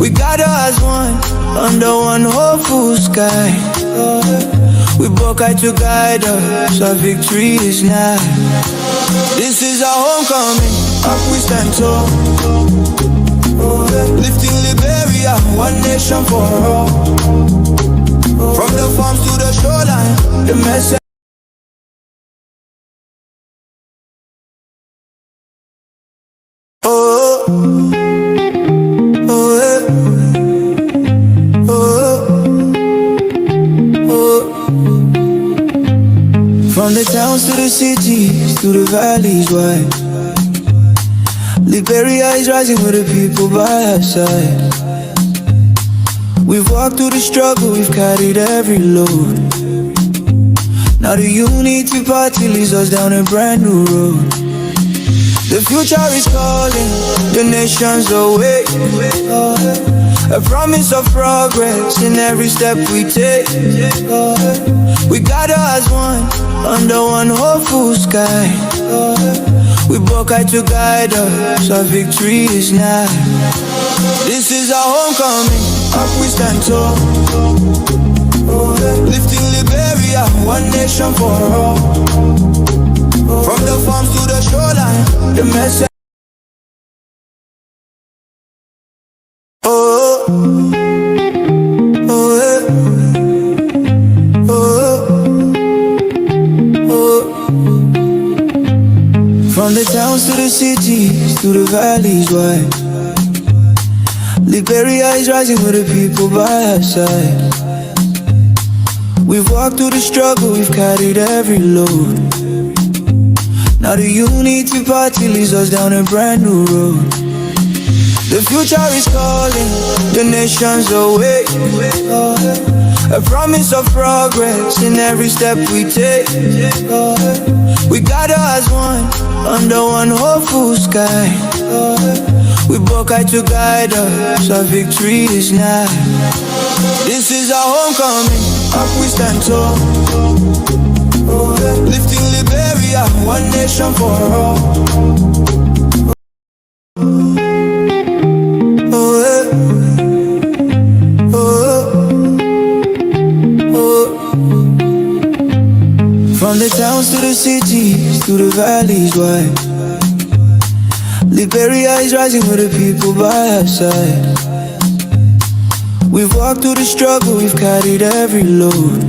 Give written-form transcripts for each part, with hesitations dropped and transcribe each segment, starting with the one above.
We gather as one, under one hopeful sky. We BOAKAI to guide us, our victory is nigh. This is our homecoming, up we stand tall. Lifting Liberia, one nation for all. From the farms to the shoreline, the message. From the towns to the cities, to the valleys wide, Liberia is rising with the people by our side. We've walked through the struggle, we've carried every load. Now the unity party leads us down a brand new road. The future is calling, the nations awake. A promise of progress in every step we take. We gather as one, under one hopeful sky. We BOAKAI to guide us, our victory is nigh. This is our homecoming, up we stand tall. Lifting Liberia, one nation for all. From the farms to the shoreline, the message. From the towns to the cities, to the valleys wide, Liberia is rising with the people by our side. We've walked through the struggle, we've carried every load. Now the unity party leads us down a brand new road. The future is calling, the nations awake. A promise of progress in every step we take. We gather as one, under one hopeful sky. We BOAKAI to guide us, our victory is nigh. This is our homecoming, up we stand tall. Lifting Liberia, one nation for all. From the towns to the cities, to the valleys wide, Liberia is rising with the people by our side. We've walked through the struggle, we've carried every load.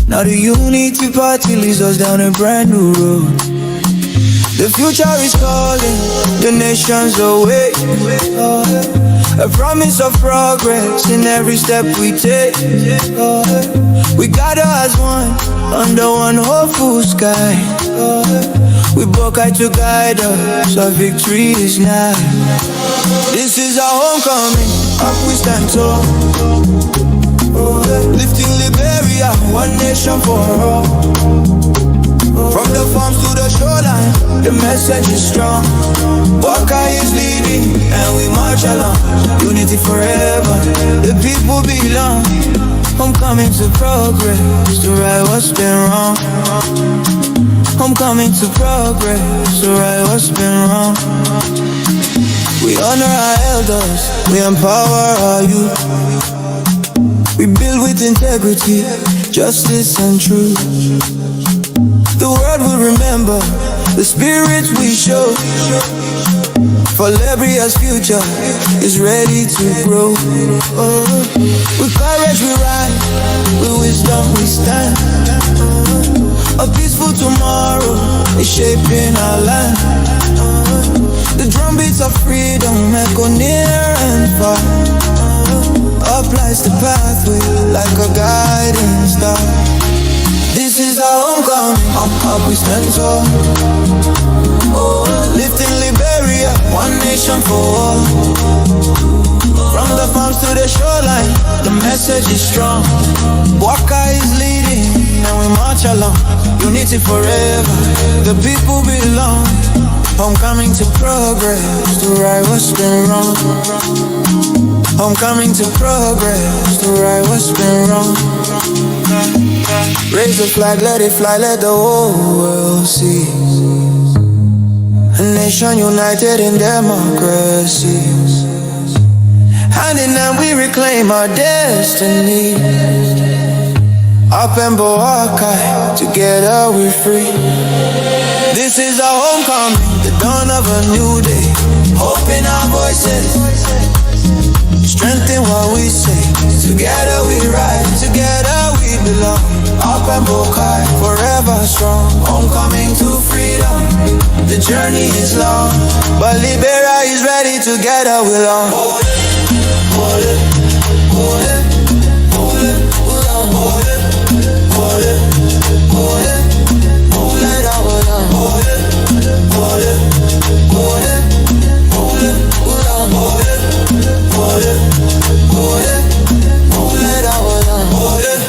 Now the unity party leads us down a brand new road. The future is calling, the nations awake. A promise of progress in every step we take. We gather as one, under one hopeful sky. We BOAKAI to guide us, our victory is nigh. This is our homecoming, up we stand tall. Lifting Liberia, one nation for all. From the farms to the shoreline, the message is strong. BOAKAI is leading, and we march along. Unity forever, the people belong. Homecoming to progress, to right what's been wrong. Homecoming to progress, to right what's been wrong. We honor our elders, we empower our youth. We build with integrity, justice and truth. The world will remember the spirit we show. For Liberia's future is ready to grow. With courage we rise, with wisdom we stand. A peaceful tomorrow is shaping our land. The drumbeats of freedom echo near and far. Up lies the pathway like a guiding star. This is our homecoming, up we stand tall. Lifting Liberia, one nation for all. From the farms to the shoreline, the message is strong. BOAKAI is leading, and we march along. Unity forever, the people belong. Homecoming to progress, to right what's been wrong. Homecoming to progress, to right what's been wrong. Raise the flag, let it fly, let the whole world see. A nation united in democracy. Hand in hand we reclaim our destiny. Up and BOAKAI, together we're free. This is our homecoming, the dawn of a new day. Hope in our voices, strength in what we say. Together we rise, together we belong. Up and BOAKAI, forever strong. Homecoming to freedom, the journey is long, but Liberia is ready, together we long. Hold it, hold it, hold it, hold it, hold it, hold it, hold it, hold it, hold it, hold it, hold it, hold it, hold it, hold it, hold it, hold it,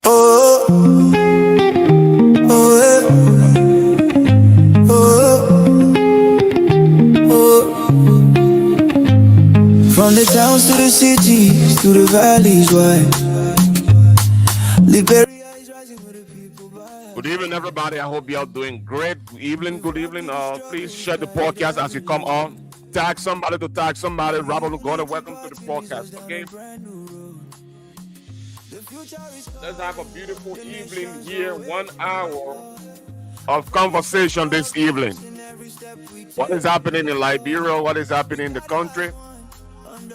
oh, oh, oh. From the towns to the cities, to the valleys wide, Liberia is rising for the people. Good evening, everybody. I hope you're doing great. Good evening, good evening. Please share the podcast as you come on. Tag somebody to tag somebody. Robert Lugona, welcome to the podcast. Okay. Let's have a beautiful evening here. 1 hour of conversation this evening. What is happening in Liberia? What is happening in the country?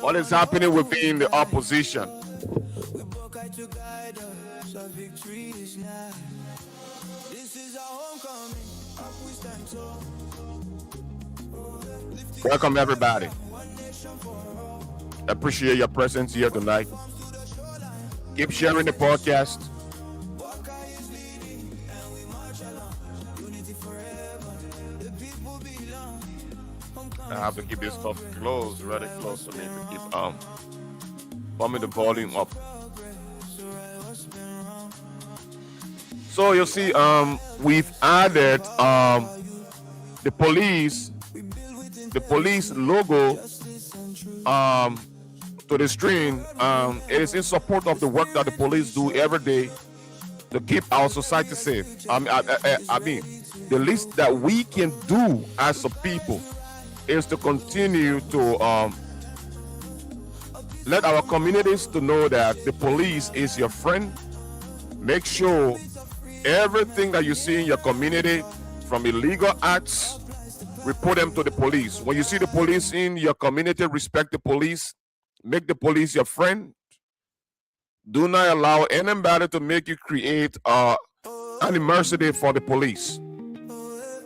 What is happening within the opposition? Welcome, everybody. Appreciate your presence here tonight. Keep sharing the podcast. I have to keep this stuff close, really close for me to keep bumping the volume up. So you see, we've added the police logo to the stream. It is in support of the work that the police do every day to keep our society safe. I mean, the least that we can do as a people is to continue to let our communities to know that the police is your friend. Make sure everything that you see in your community from illegal acts, report them to the police. When you see the police in your community, respect the police. Make the police your friend. Do not allow anybody to make you create animosity for the police.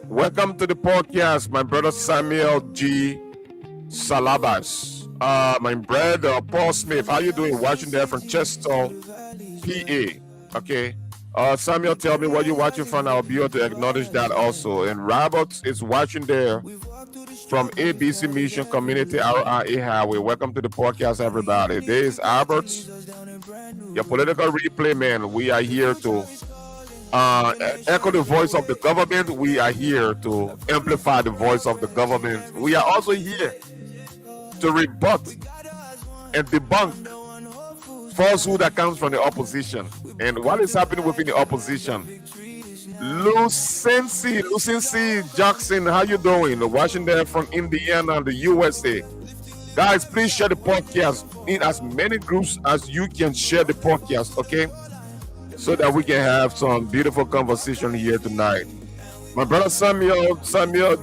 Welcome to the podcast, my brother Samuel G. Salabas. My brother Paul Smith. How you doing? Watching there from Chester, PA. Okay. Samuel, tell me what you're watching from. I'll be able to acknowledge that also. And Robert is watching there from ABC Mission Community RIA Highway. Welcome to the podcast, everybody. There is Albert, your political replay man. We are here to echo the voice of the government. We are here to amplify the voice of the government. We are also here to rebut and debunk falsehood that comes from the opposition. And what is happening within the opposition? Lucincy Jackson, how you doing? Watching there from Indiana and the USA. Guys, please share the podcast in as many groups as you can share the podcast, okay? So that we can have some beautiful conversation here tonight. My brother Samuel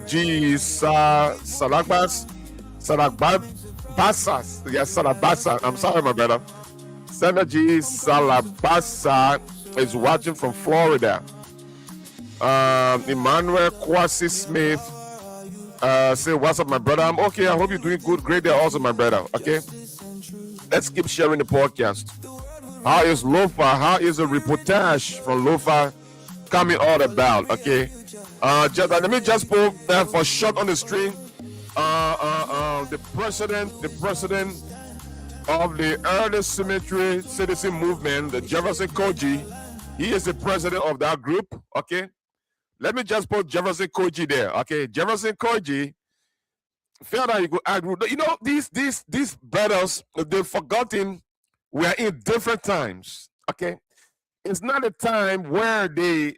G. Salabas. Yes, Salabasa. I'm sorry, my brother. Samuel G. Salabasa is watching from Florida. Emmanuel Kwasi Smith say, what's up, my brother? I'm okay. I hope you're doing good. Great day also, my brother. Okay. Let's keep sharing the podcast. How is Lofa? How is the reportage from Lofa coming all about? Okay. Let me just put that for short on the stream. The president of the Early Cemetery Citizen Movement, the Jefferson Koji, he is the president of that group. Okay. Let me just put Jefferson Koji there. Okay. Jefferson Koji felt that you could, you know, these brothers, they've forgotten we are in different times. Okay. It's not a time where they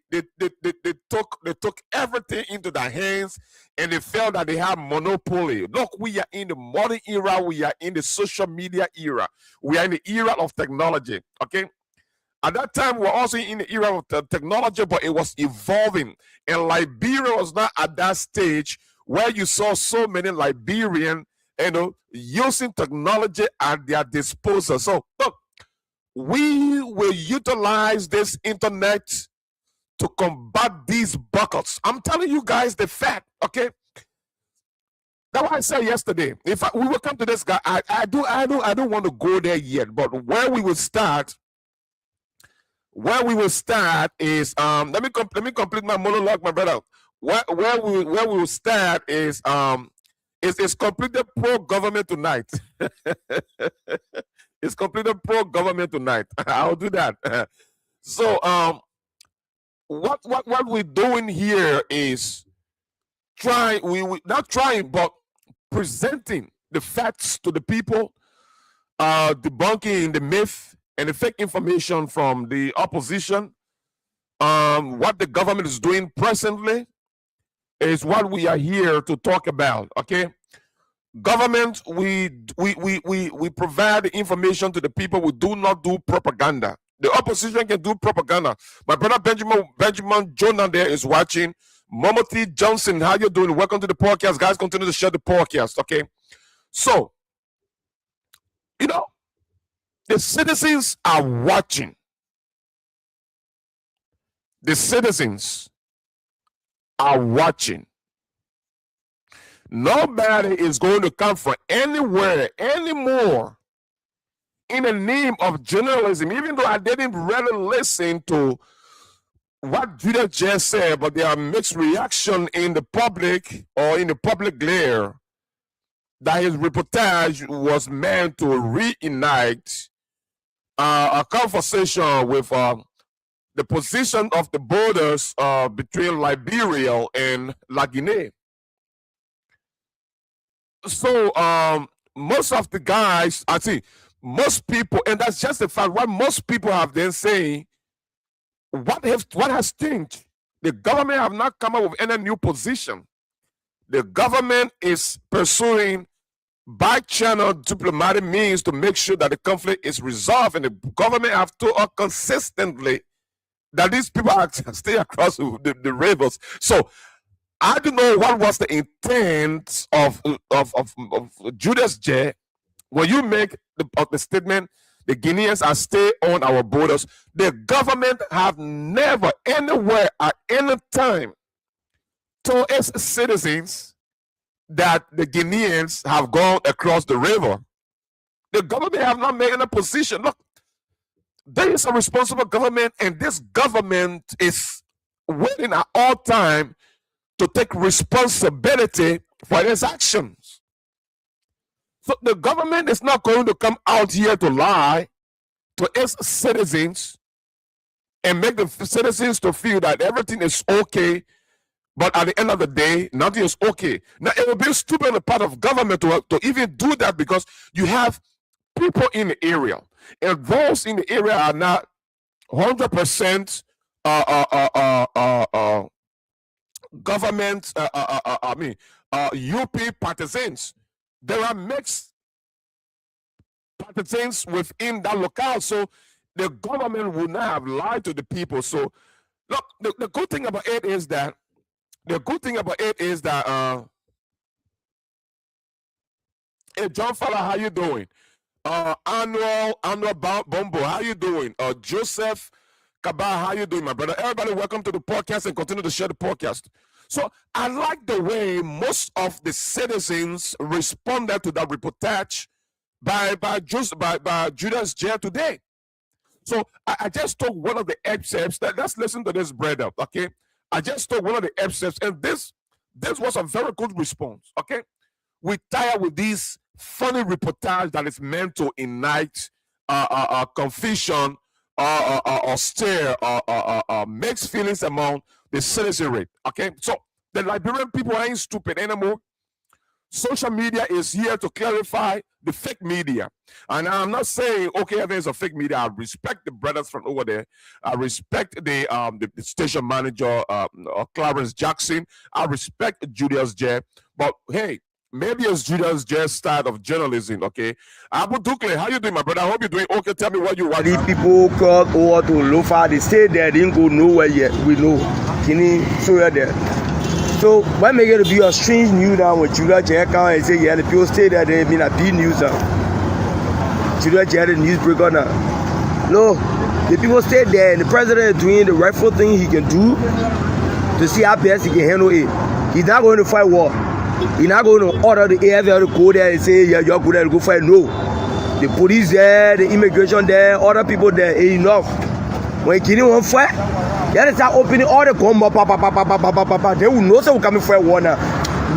took everything into their hands and they felt that they have monopoly. Look, we are in the modern era. We are in the social media era. We are in the era of technology. Okay. At that time, we were also in the era of technology, but it was evolving. And Liberia was not at that stage where you saw so many Liberians, using technology at their disposal. So, look, we will utilize this internet to combat these buckets. I'm telling you guys the fact, okay? That's what I said yesterday. We will come to this guy, I don't want to go there yet, but where we will start is let me complete my monologue, my brother. Where we will start is it's completed pro-government tonight. It's completed pro-government tonight. I'll do that. So what we're doing here is not trying, but presenting the facts to the people, debunking the myth and the fake information from the opposition. What the government is doing presently is what we are here to talk about. Okay, government, we provide the information to the people. We do not do propaganda. The opposition can do propaganda. My brother Benjamin Jonah there is watching. Momoti Johnson, how you doing? Welcome to the podcast, guys. Continue to share the podcast. Okay, so the citizens are watching. The citizens are watching. Nobody is going to come from anywhere anymore in the name of journalism, even though I didn't really listen to what Judah just said, but there are mixed reaction in the public or in the public glare that his reportage was meant to reignite a conversation with the position of the borders between Liberia and La Guinea. So most of the guys, I see, most people, and that's just the fact, what most people have been saying, what has changed? The government have not come up with any new position. The government is pursuing by-channel diplomatic means to make sure that the conflict is resolved, and the government have told us consistently that these people are stay across the rivers. So I don't know what was the intent of Judas J when you make the statement, the Guineans are stay on our borders. The government have never, anywhere, at any time, told its citizens that the Guineans have gone across the river. The government have not made any position. Look, there is a responsible government, and this government is willing at all time to take responsibility for its actions. So the government is not going to come out here to lie to its citizens and make the citizens to feel that everything is okay, but at the end of the day, nothing is okay. Now, it would be stupid on the part of government to even do that, because you have people in the area, and those in the area are not 100% government, UP partisans. There are mixed partisans within that locale, so the government would not have lied to the people. So, look, the good thing about it is that hey, John Fowler, how you doing? Annual Bombo, how you doing? Joseph Kabah, how you doing, my brother? Everybody, welcome to the podcast, and continue to share the podcast. So I like the way most of the citizens responded to that reportage by Judas J today. So I just took one of the excerpts. Let's listen to this, brother. Okay, I just took one of the excerpts, and this was a very good response. Okay, we tired with these funny reportage that is meant to ignite confusion or stir mixed feelings among the citizenry. Okay, so the Liberian people ain't stupid anymore. Social media is here to clarify the fake media. And I'm not saying, okay, there's a fake media. I respect the brothers from over there. I respect the station manager, Clarence Jackson. I respect Julius J. But hey, maybe it's Julius J's style of journalism, okay? Abu Dukle, how you doing, my brother? I hope you're doing okay. Tell me what you want. The people cross over to Lofa, they stay there, they didn't go nowhere yet. We know. Kini, so you're there. So when we get to be a strange news now with Julia J come and say, yeah, the people stay there, they mean a big news now. Julia J the newsbreaker now. No, the people stay there and the president is doing the rightful thing he can do to see how best he can handle it. He's not going to fight war. He's not going to order the AFL to go there and say, yeah, you're good at go fight. No. The police there, the immigration there, other people there, enough. When Kini won't fight, they start opening all the guns, they will know so we coming for a war now.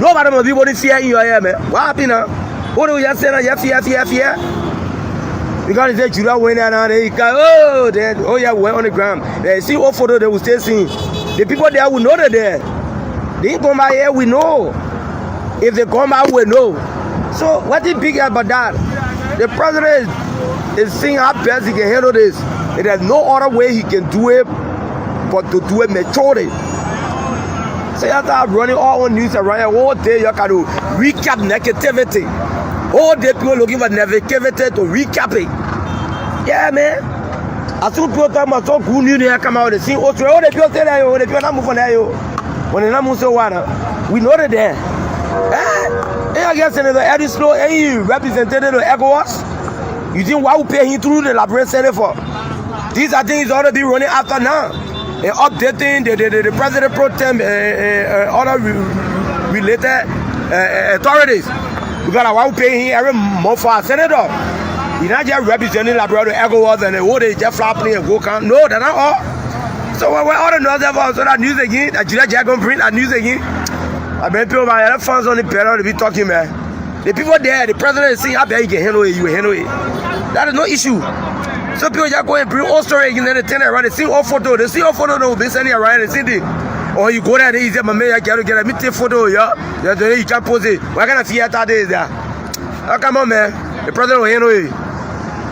Nobody will be able to fear in your ear, man. What happened now? What do you say now? You fear? Because they say Judah went and they go, oh, then, oh yeah, we're on the ground. They see all photo, they will stay seeing. The people there will know they're there. They ain't come by here, we know. If they come out, we know. So what is big about that? The president is seeing how best he can handle this. And there's no other way he can do it but to do it maturely. So you have to have running all on news around here all day. You can do recap negativity. All day people looking for negativity to recap it. Yeah, man. As soon as people talk about some good news, they come out and see, oh, the people say that, the people not move on there. When they not move so what, we know that there. I guess in the Eddie Slow, any representative of ECOWAS, you think why we pay him through the Labrador Center for? These are things ought to be running after now. And updating the president pro tem other related authorities. Because why we pay him every month for a senator? He's not just representing Labrador ECOWAS and they just flapping and go count. No, they're not all. So when all the news about so that news again, that Julia Jack gonna print that news again. I bet people my other fans on the panel to be talking, man. The people there, the president is saying how bad you can handle it, you handle it. That is no issue. So people just go and bring all story again, then they turn around, they see all photo, they will be sending around and see it. Or you go there, they say, my man, I can't get a meeting photo, yeah. You can't pose it. What kind of theater is there? Oh, come on, man. The president will handle it.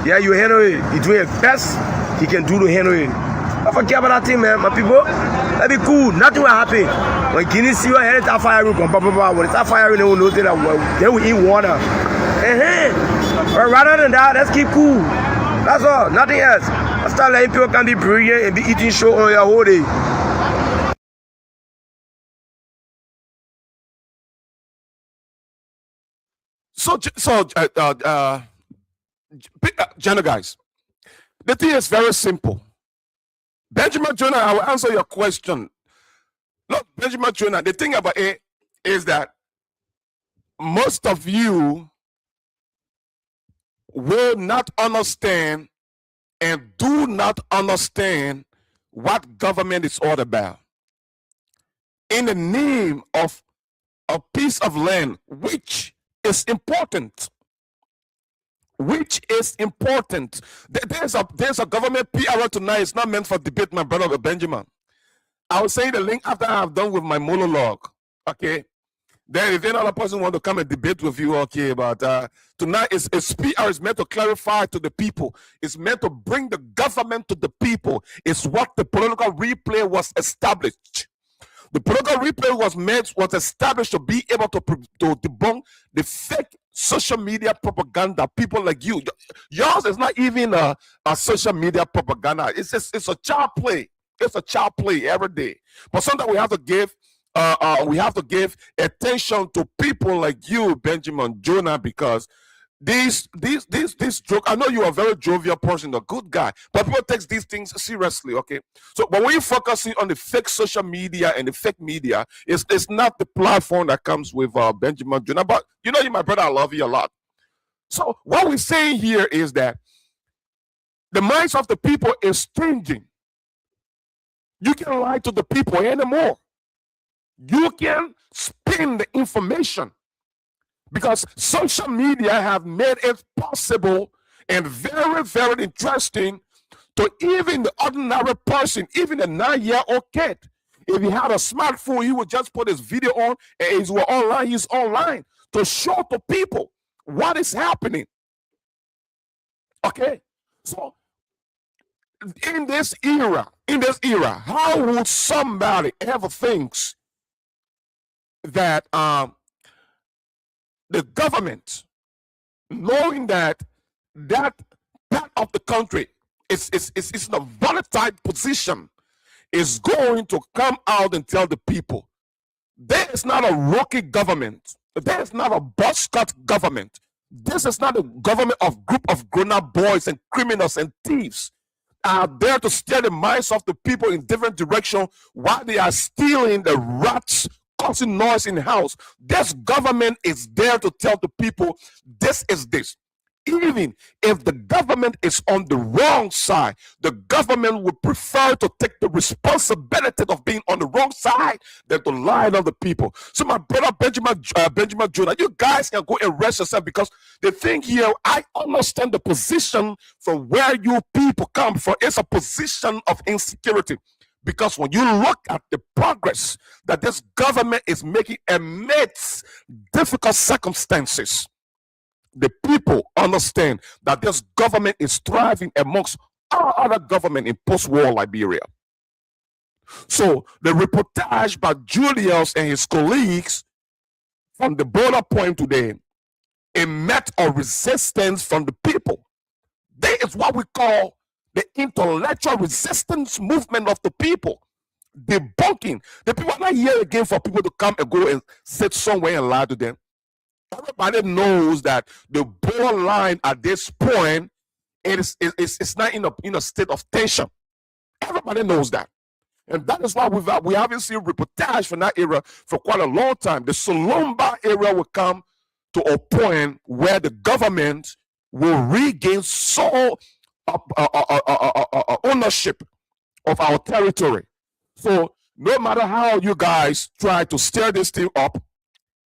Yeah, you handle it. He's doing the best he can do to handle it. I forget about that thing, man. My people, that'd be cool. Nothing will happen. When Guinea see your head start firing, when it start firing, they will know that they will eat water. But rather than that, let's keep cool. That's all. Nothing else. I start letting people can be brilliant and be eating show on your whole day. General guys, the thing is very simple. Benjamin Jonah, I will answer your question. Look, Benjamin Jonah, the thing about it is that most of you will not understand and do not understand what government is all about. In the name of a piece of land, which is important. There's a government PR tonight. It's not meant for debate, my brother Benjamin. I will say the link after I've done with my monologue. Okay. Then if any other person want to come and debate with you, okay, but tonight it's PR is meant to clarify to the people. It's meant to bring the government to the people. It's what the political replay was established. The political replay was established to be able to debunk the fake social media propaganda. People like you, yours is not even a social media propaganda. It's a child play. It's a child play every day. But sometimes we have to give attention to people like you, Benjamin Jonah, because these joke. I know you are a very jovial person, a good guy, but people take these things seriously. Okay, so but when you're focusing on the fake social media and the fake media, it's not the platform that comes with Benjamin Jonah. But you know, you, my brother, I love you a lot. So what we're saying here is that the minds of the people is changing. You can't lie to the people anymore. You can spin the information. Because social media have made it possible and very, very interesting to even the ordinary person, even a 9-year-old kid. If he had a smartphone, he would just put his video on and he's online. to show to people what is happening. Okay, so in this era, how would somebody ever think that the government, knowing that part of the country is in a volatile position, is going to come out and tell the people there is not a rookie government, there is not a buzzcut government, this is not a government of group of grown-up boys and criminals and thieves are there to steer the minds of the people in different direction while they are stealing the rats, causing noise in the house. This government is there to tell the people this is this. Even if the government is on the wrong side, the government would prefer to take the responsibility of being on the wrong side than to lie on the people. So my brother Benjamin Jonah, you guys can go and rest yourself, because the thing here, I understand the position from where you people come from. It's a position of insecurity. Because when you look at the progress that this government is making amidst difficult circumstances, the people understand that this government is thriving amongst all other government in post-war Liberia. So the reportage by Julius and his colleagues from the border point today, it met a resistance from the people. There is what we call the intellectual resistance movement of the people. Debunking. The people are not here again for people to come and go and sit somewhere and lie to them. Everybody knows that the borderline at this point it's not in a state of tension. Everybody knows that. And that is why we haven't seen reportage from that era for quite a long time. The Solomba era will come to a point where the government will regain sole ownership of our territory. So no matter how you guys try to stir this thing up,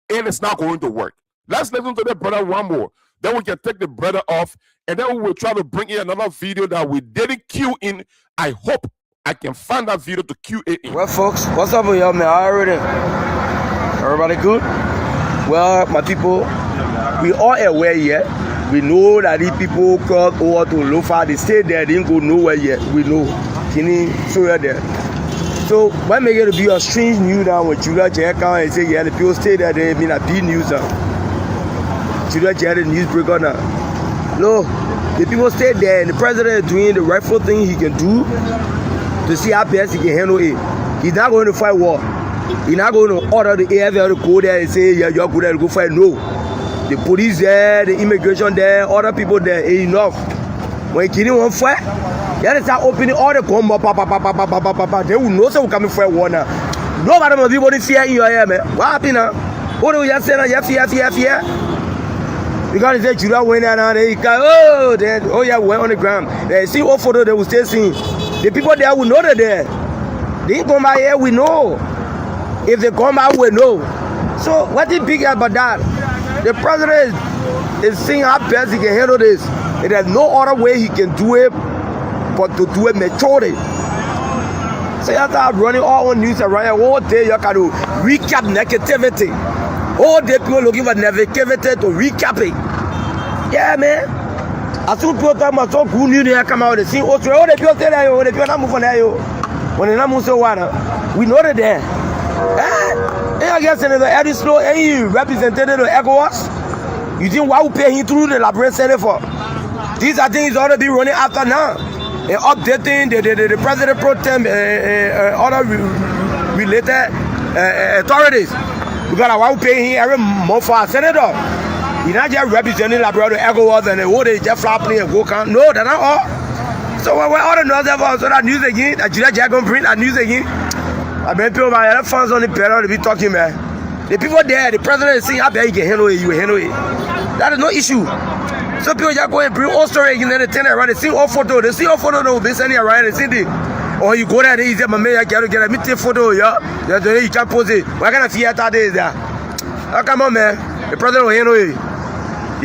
it is not going to work. Let's listen to the brother one more. Then we can take the brother off, and then we will try to bring in another video that we didn't cue in. I hope I can find that video to cue it in. Well, folks, what's up with y'all, man? Already. Everybody good? Well, my people, we all aware yet. We know that these people crossed over to Lofa. They stayed there, they didn't go nowhere yet. We know. So you're there. So when we get to be a strange news now when Julia check out and say, yeah, the people stay there, they mean a big news now. Julia check the news break on now. No, the people stay there and the president is doing the rightful thing he can do to see how best he can handle it. He's not going to fight war. He's not going to order the AFL to go there and say, yeah, you're good at go fight. No. The police there, the immigration there, other people there, ain't enough. When you didn't want fight, yeah, they start opening all the combo, they will know so coming for a war now. Nobody will be able to fear in your ear, man. What happened now? What do you say now? You fear? Because they say Judah went there now, they go, oh yeah, we're on the ground. They see what photo they will stay seeing. The people there will know they're there. They come by here, we know. If they come out, we know. So what is big about that? The president is seeing how best he can handle this. There's no other way he can do it but to do it maturely. So you start running all on news around here all day. You can recap negativity. All day people looking for negativity to recap it. Yeah, man. As soon as people talk about so good news, they come out and see, oh, the people say that, the people not move on there. When they not move so water, we know that there. I guess Senator Eddie Slow, any representative of ECOWAS, you think why we pay him through the Labrador Center for? These are things ought to be running after now. And updating the president pro tem, other related authorities. Because why we pay him every month for a senator? He's not just representing Labrador ECOWAS and the whole day just flapping and go count. No, that's not all. So when all the news about so that news again, that Julia Jack gonna bring that news again. I mean, people, my other fans on the panel, they be talking, man. The people there, the president is saying, how bad you can handle it, you will handle it. That is no issue. So people just go and bring all story again, then they turn around, they see all photo, they will be sending around, they see the, or you go there, they say, my man, I can't get a meeting photo, yeah? You can't pose it. What kind of theater there is there? Oh, come on, man. The president will handle it.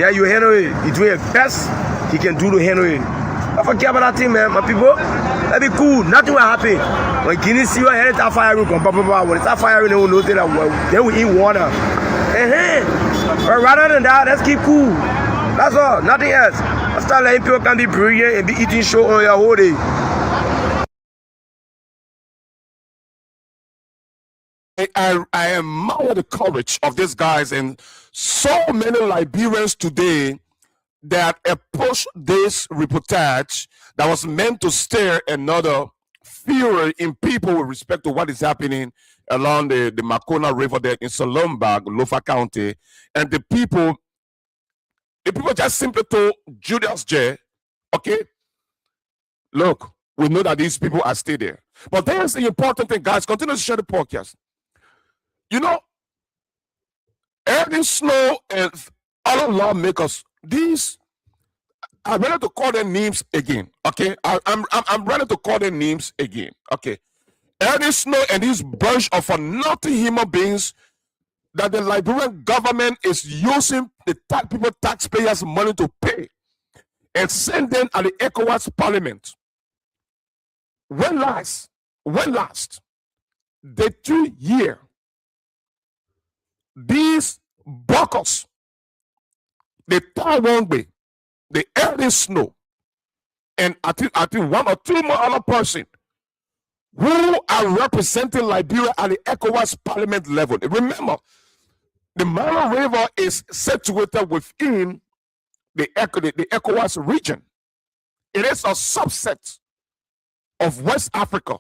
Yeah, you handle it. He's doing the best he can do to handle it. I forget about that thing, man. My people, that be cool. Nothing will happen. When Guinea see you ahead, it's firing. When it's firing, they will know that they will eat water. But rather than that, let's keep cool. That's all, nothing else. I start letting people can be brilliant and be eating show on your whole day. I admire the courage of these guys, and so many Liberians today that approached this reportage that was meant to stir another fury in people with respect to what is happening along the Makona River there in Solomba, Lofa County. And the people just simply told Julius J, okay, look, we know that these people are still there. But there's the important thing, guys. Continue to share the podcast. You know, Ernie Snow and other lawmakers, these, I'm ready to call them names again. Okay, I'm ready to call them names again. Okay, Ernie Snow and this bunch of nothing human beings that the Liberian government is using the people taxpayers' money to pay and send them at the ECOWAS Parliament. When last? The 2 year. These buckers, the Taiwan, the Ernie Snow, and I think one or two more other person who are representing Liberia at the ECOWAS Parliament level. Remember, the Mara River is situated within the ECOWAS region. It is a subset of West Africa.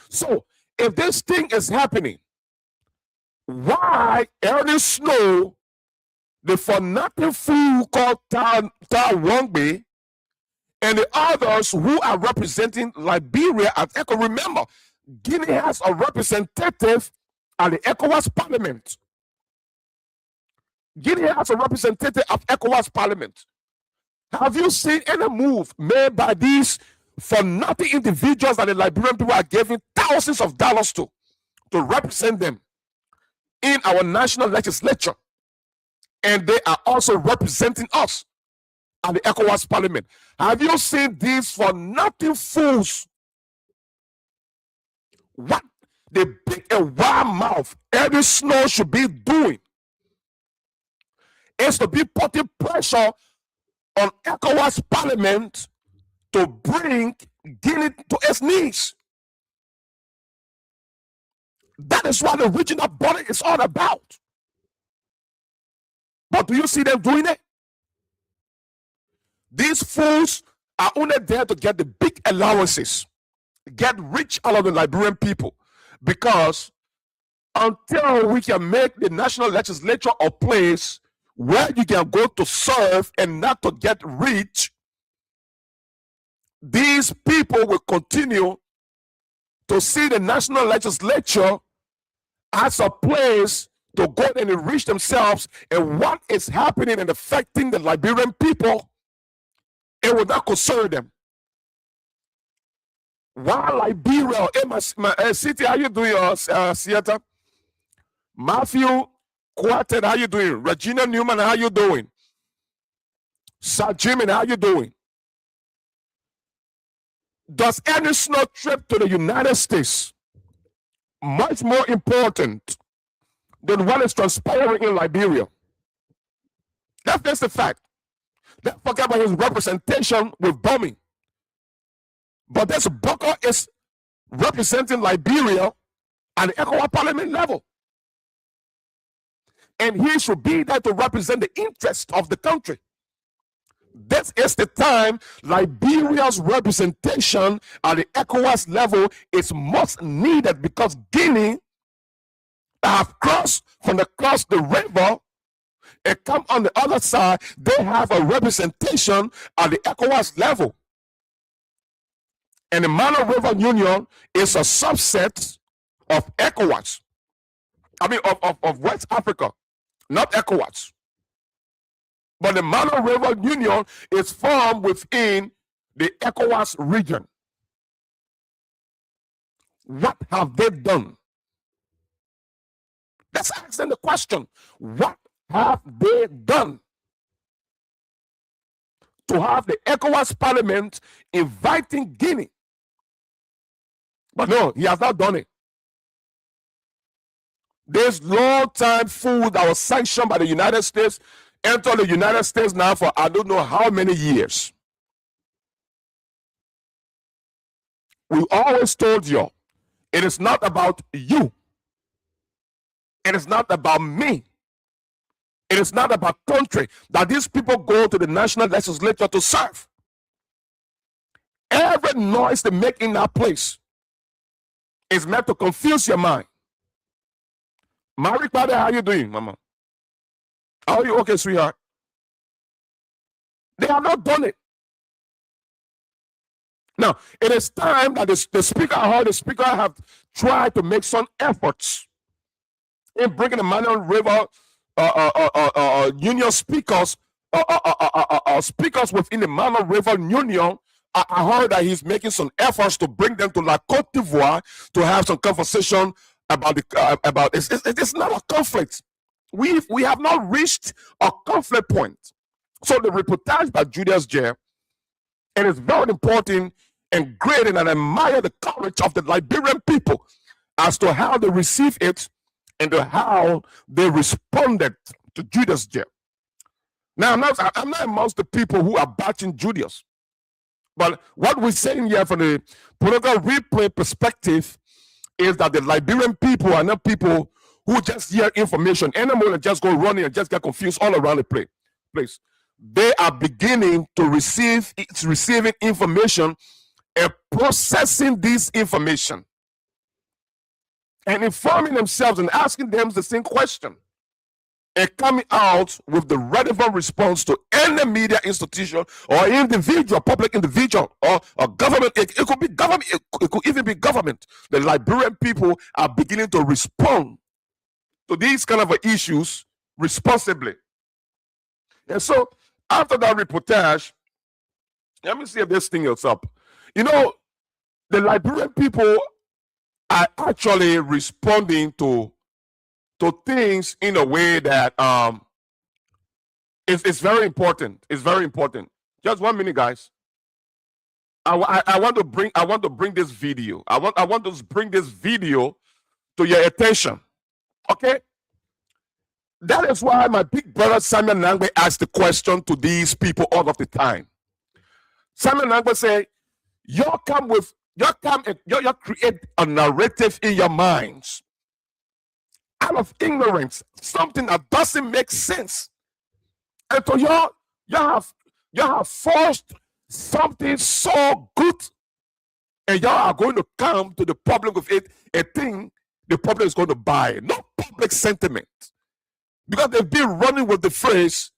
So if this thing is happening, why Ernie Snow, the for-nothing fool called Wongbe, and the others who are representing Liberia at ECO? Remember, Guinea has a representative at the ECOWAS Parliament. Guinea has a representative of ECOWAS Parliament. Have you seen any move made by these for-nothing individuals that the Liberian people are giving thousands of dollars to represent them in our national legislature? And they are also representing us at the ECOWAS Parliament. Have you seen these for-nothing fools? What the big and wild mouth Ernie Snow should be doing is to be putting pressure on ECOWAS Parliament to bring Guinea to its knees. That is what the regional body is all about. But do you see them doing it? These fools are only there to get the big allowances, get rich out of the Liberian people, because until we can make the national legislature a place where you can go to serve and not to get rich, these people will continue to see the national legislature as a place to go and enrich themselves. And what is happening and affecting the Liberian people, it will not concern them. While Liberia, my city, how you doing, Seattle? Matthew Quartet, how you doing? Regina Newman, how you doing? Sir Jimmy, how you doing? Does any snow trip to the United States much more important than what is transpiring in Liberia? That's the fact. Don't forget about his representation with bombing. But this Booker is representing Liberia at the ECOWAS Parliament level. And he should be there to represent the interest of the country. This is the time Liberia's representation at the ECOWAS level is most needed, because Guinea have crossed across the river and come on the other side. They have a representation at the ECOWAS level. And the Mana River Union is a subset of ECOWAS. I mean, of West Africa, not ECOWAS. But the Mana River Union is formed within the ECOWAS region. What have they done? Let's ask them the question. What have they done to have the ECOWAS Parliament inviting Guinea? But no, he has not done it. This long-time food that was sanctioned by the United States entered the United States now for I don't know how many years. We always told you, it is not about you. It is not about me. It is not about country that these people go to the national legislature to serve. Every noise they make in that place is meant to confuse your mind. Mary Padre, how are you doing, Mama? Are you okay, sweetheart? They have not done it. Now, it is time that the speaker, I heard the speaker have tried to make some efforts in bringing the Manuel River Union speakers, speakers within the Manuel River Union. I heard that he's making some efforts to bring them to La Côte d'Ivoire to have some conversation about it's not a conflict. We have not reached a conflict point. So the reportage by Julius J, it is very important and great, and I admire the courage of the Liberian people as to how they receive it and to how they responded to Julius J. Now, I'm not amongst the people who are bashing Julius, but what we're saying here from the political replay perspective is that the Liberian people are not people who just hear information anymore and just go running and just get confused all around the place. They are beginning to receiving information and processing this information and informing themselves and asking them the same question and coming out with the relevant response to any media institution or individual, public individual, or government. It could be government, it could even be government. The Liberian people are beginning to respond to these kind of issues responsibly. And so after that reportage, let me see if this thing is up. You know, the Liberian people are actually responding to things in a way that it's very important. It's very important. Just 1 minute, guys. I want to bring this video. I want to bring this video to your attention. Okay? That is why my big brother Samuel Nangbe asked the question to these people all of the time. Samuel Nangbe said, you create a narrative in your minds out of ignorance, something that doesn't make sense. And so you have forced something so good, and y'all are going to come to the public with it, a thing the public is going to buy, not public sentiment. Because they've been running with the phrase,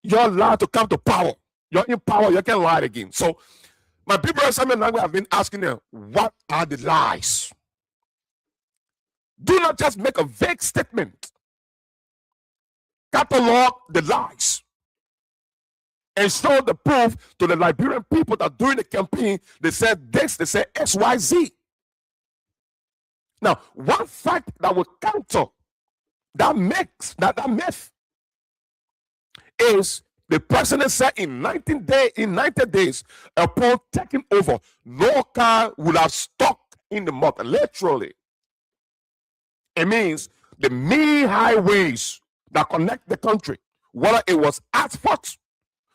you're allowed to come to power. You're in power, you can lie again. So my people have been asking them, what are the lies? Do not just make a vague statement. Catalog the lies and show the proof to the Liberian people that during the campaign they said this, they said XYZ. Now, one fact that will counter that myth is the president said in 90 days upon taking over, no car would have stuck in the mud. Literally, it means the main highways that connect the country, whether it was asphalt,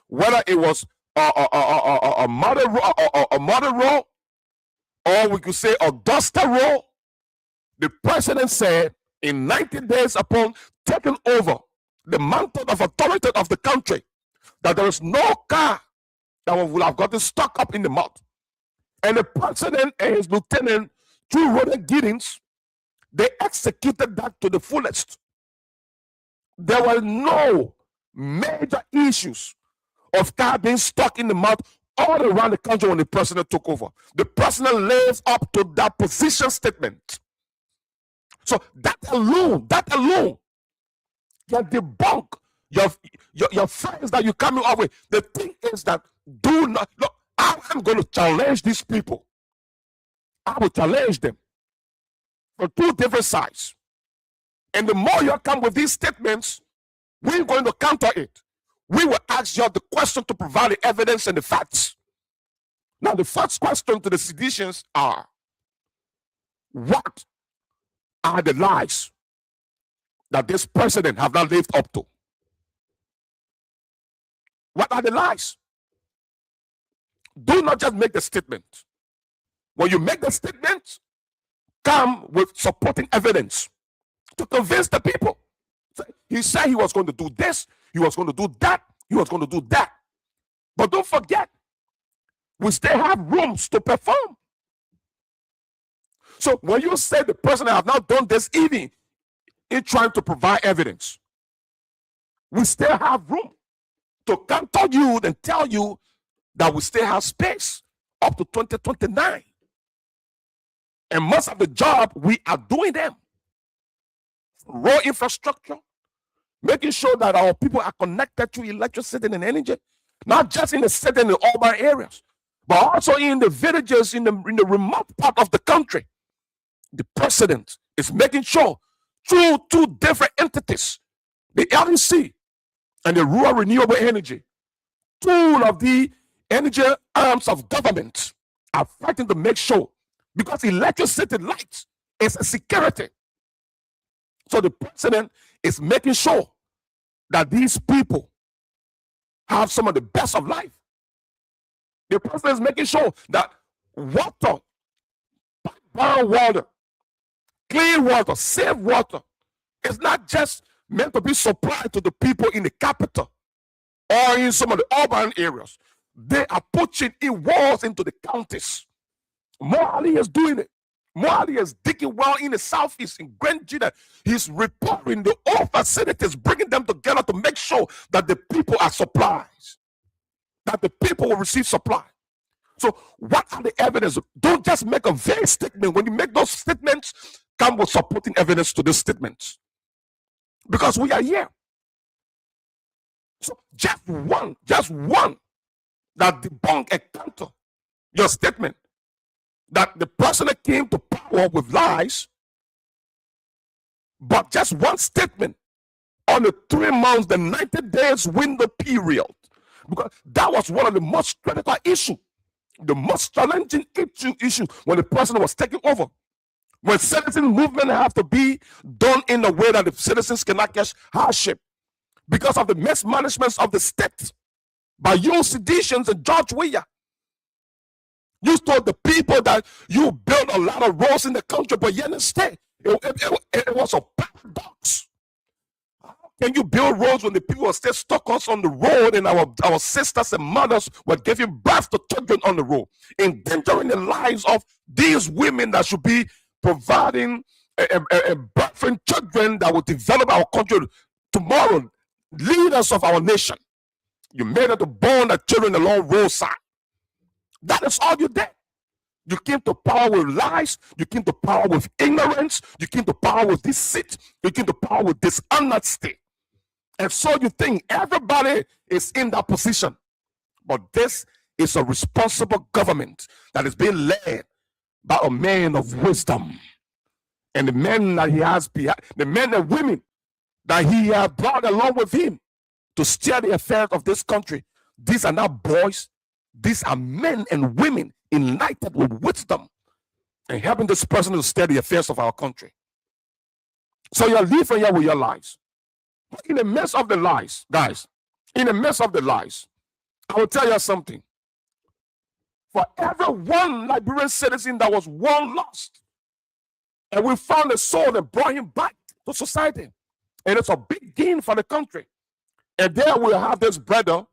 whether it was a modern road, or we could say a duster road. The president said in 90 days upon taking over the mantle of authority of the country, that there is no car that would have gotten stuck up in the mud. And the president and his lieutenant, two Roden Giddings, they executed that to the fullest. There were no major issues of car being stuck in the mud all around the country when the president took over. The president lives up to that position statement. So that alone can debunk your friends that you're coming up with. The thing is that do not look. I'm going to challenge these people. I will challenge them from two different sides. And the more you come with these statements, we're going to counter it. We will ask you the question to provide the evidence and the facts. Now, the first question to the seditions are, what are the lies that this president have not lived up to? What are the lies? Do not just make the statement. When you make the statement, come with supporting evidence to convince the people. He said he was going to do this, he was going to do that, he was going to do that. But don't forget, we still have rooms to perform. So when you say the president have not done this, even in trying to provide evidence, we still have room to counter you and tell you that we still have space up to 2029. And most of the job, we are doing them. Road infrastructure, making sure that our people are connected to electricity and energy, not just in the city and the urban areas, but also in the villages, in the remote part of the country. The president is making sure through two different entities, the LEC and the Rural Renewable Energy, two of the energy arms of government are fighting to make sure, because electricity lights is a security. So the president is making sure that these people have some of the best of life. The president is making sure that water, brown water, clean water, safe water is not just meant to be supplied to the people in the capital or in some of the urban areas. They are putting in walls into the counties. Morley is doing it. Morley is digging well in the southeast, in Grand Gina. He's repairing the old facilities, bringing them together to make sure that the people are supplied, that the people will receive supply. So what are the evidence? Don't just make a vague statement. When you make those statements, come with supporting evidence to those statements. Because we are here. So just one that debunk a counter your statement that the president came to power with lies, but just one statement on the 3 months, the 90 days window period, because that was one of the most critical issues, the most challenging issue when the president was taking over. When citizen movement have to be done in a way that the citizens cannot catch hardship because of the mismanagement of the state by you seditions and George Weah. You told the people that you built a lot of roads in the country, but yet instead, it was a paradox. How can you build roads when the people are still stuck us on the road and our sisters and mothers were giving birth to children on the road, endangering the lives of these women that should be providing a birthing children that will develop our country tomorrow, leaders of our nation? You made it to born the children along roadside. That is all you did. You came to power with lies. You came to power with ignorance. You came to power with deceit. You came to power with dishonesty. And so you think everybody is in that position. But this is a responsible government that is being led by a man of wisdom. And the men that he has behind, the men and women that he has brought along with him to steer the affairs of this country. These are not boys. These are men and women enlightened with wisdom and helping this person to steer the affairs of our country. So you're living here with your lies. In the midst of the lies, guys, in the midst of the lies, I will tell you something. For every one Liberian citizen that was one lost, and we found a soul and brought him back to society, and it's a big gain for the country. And there we have this brother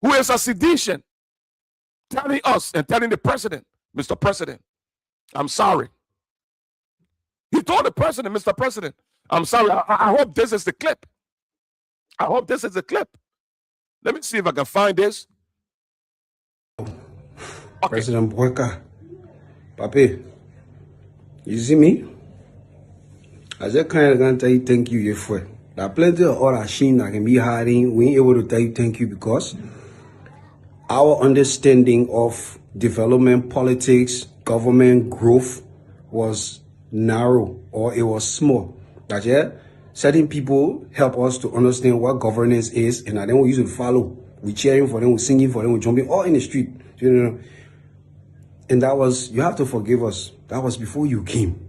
who is a sedition, telling us and telling the president, Mr. President, I'm sorry. He told the president, Mr. President, I'm sorry. I hope this is the clip. I hope this is the clip. Let me see if I can find this. Okay. President BOAKAI, Papi, you see me? I just kind of tell you thank you for. There are plenty of other things that can be hiding. We ain't able to tell you thank you because our understanding of development, politics, government growth was narrow or it was small. That certain people help us to understand what governance is, and then we used to follow. We cheering for them, we singing for them, we jumping all in the street. You know, and that was, you have to forgive us. That was before you came.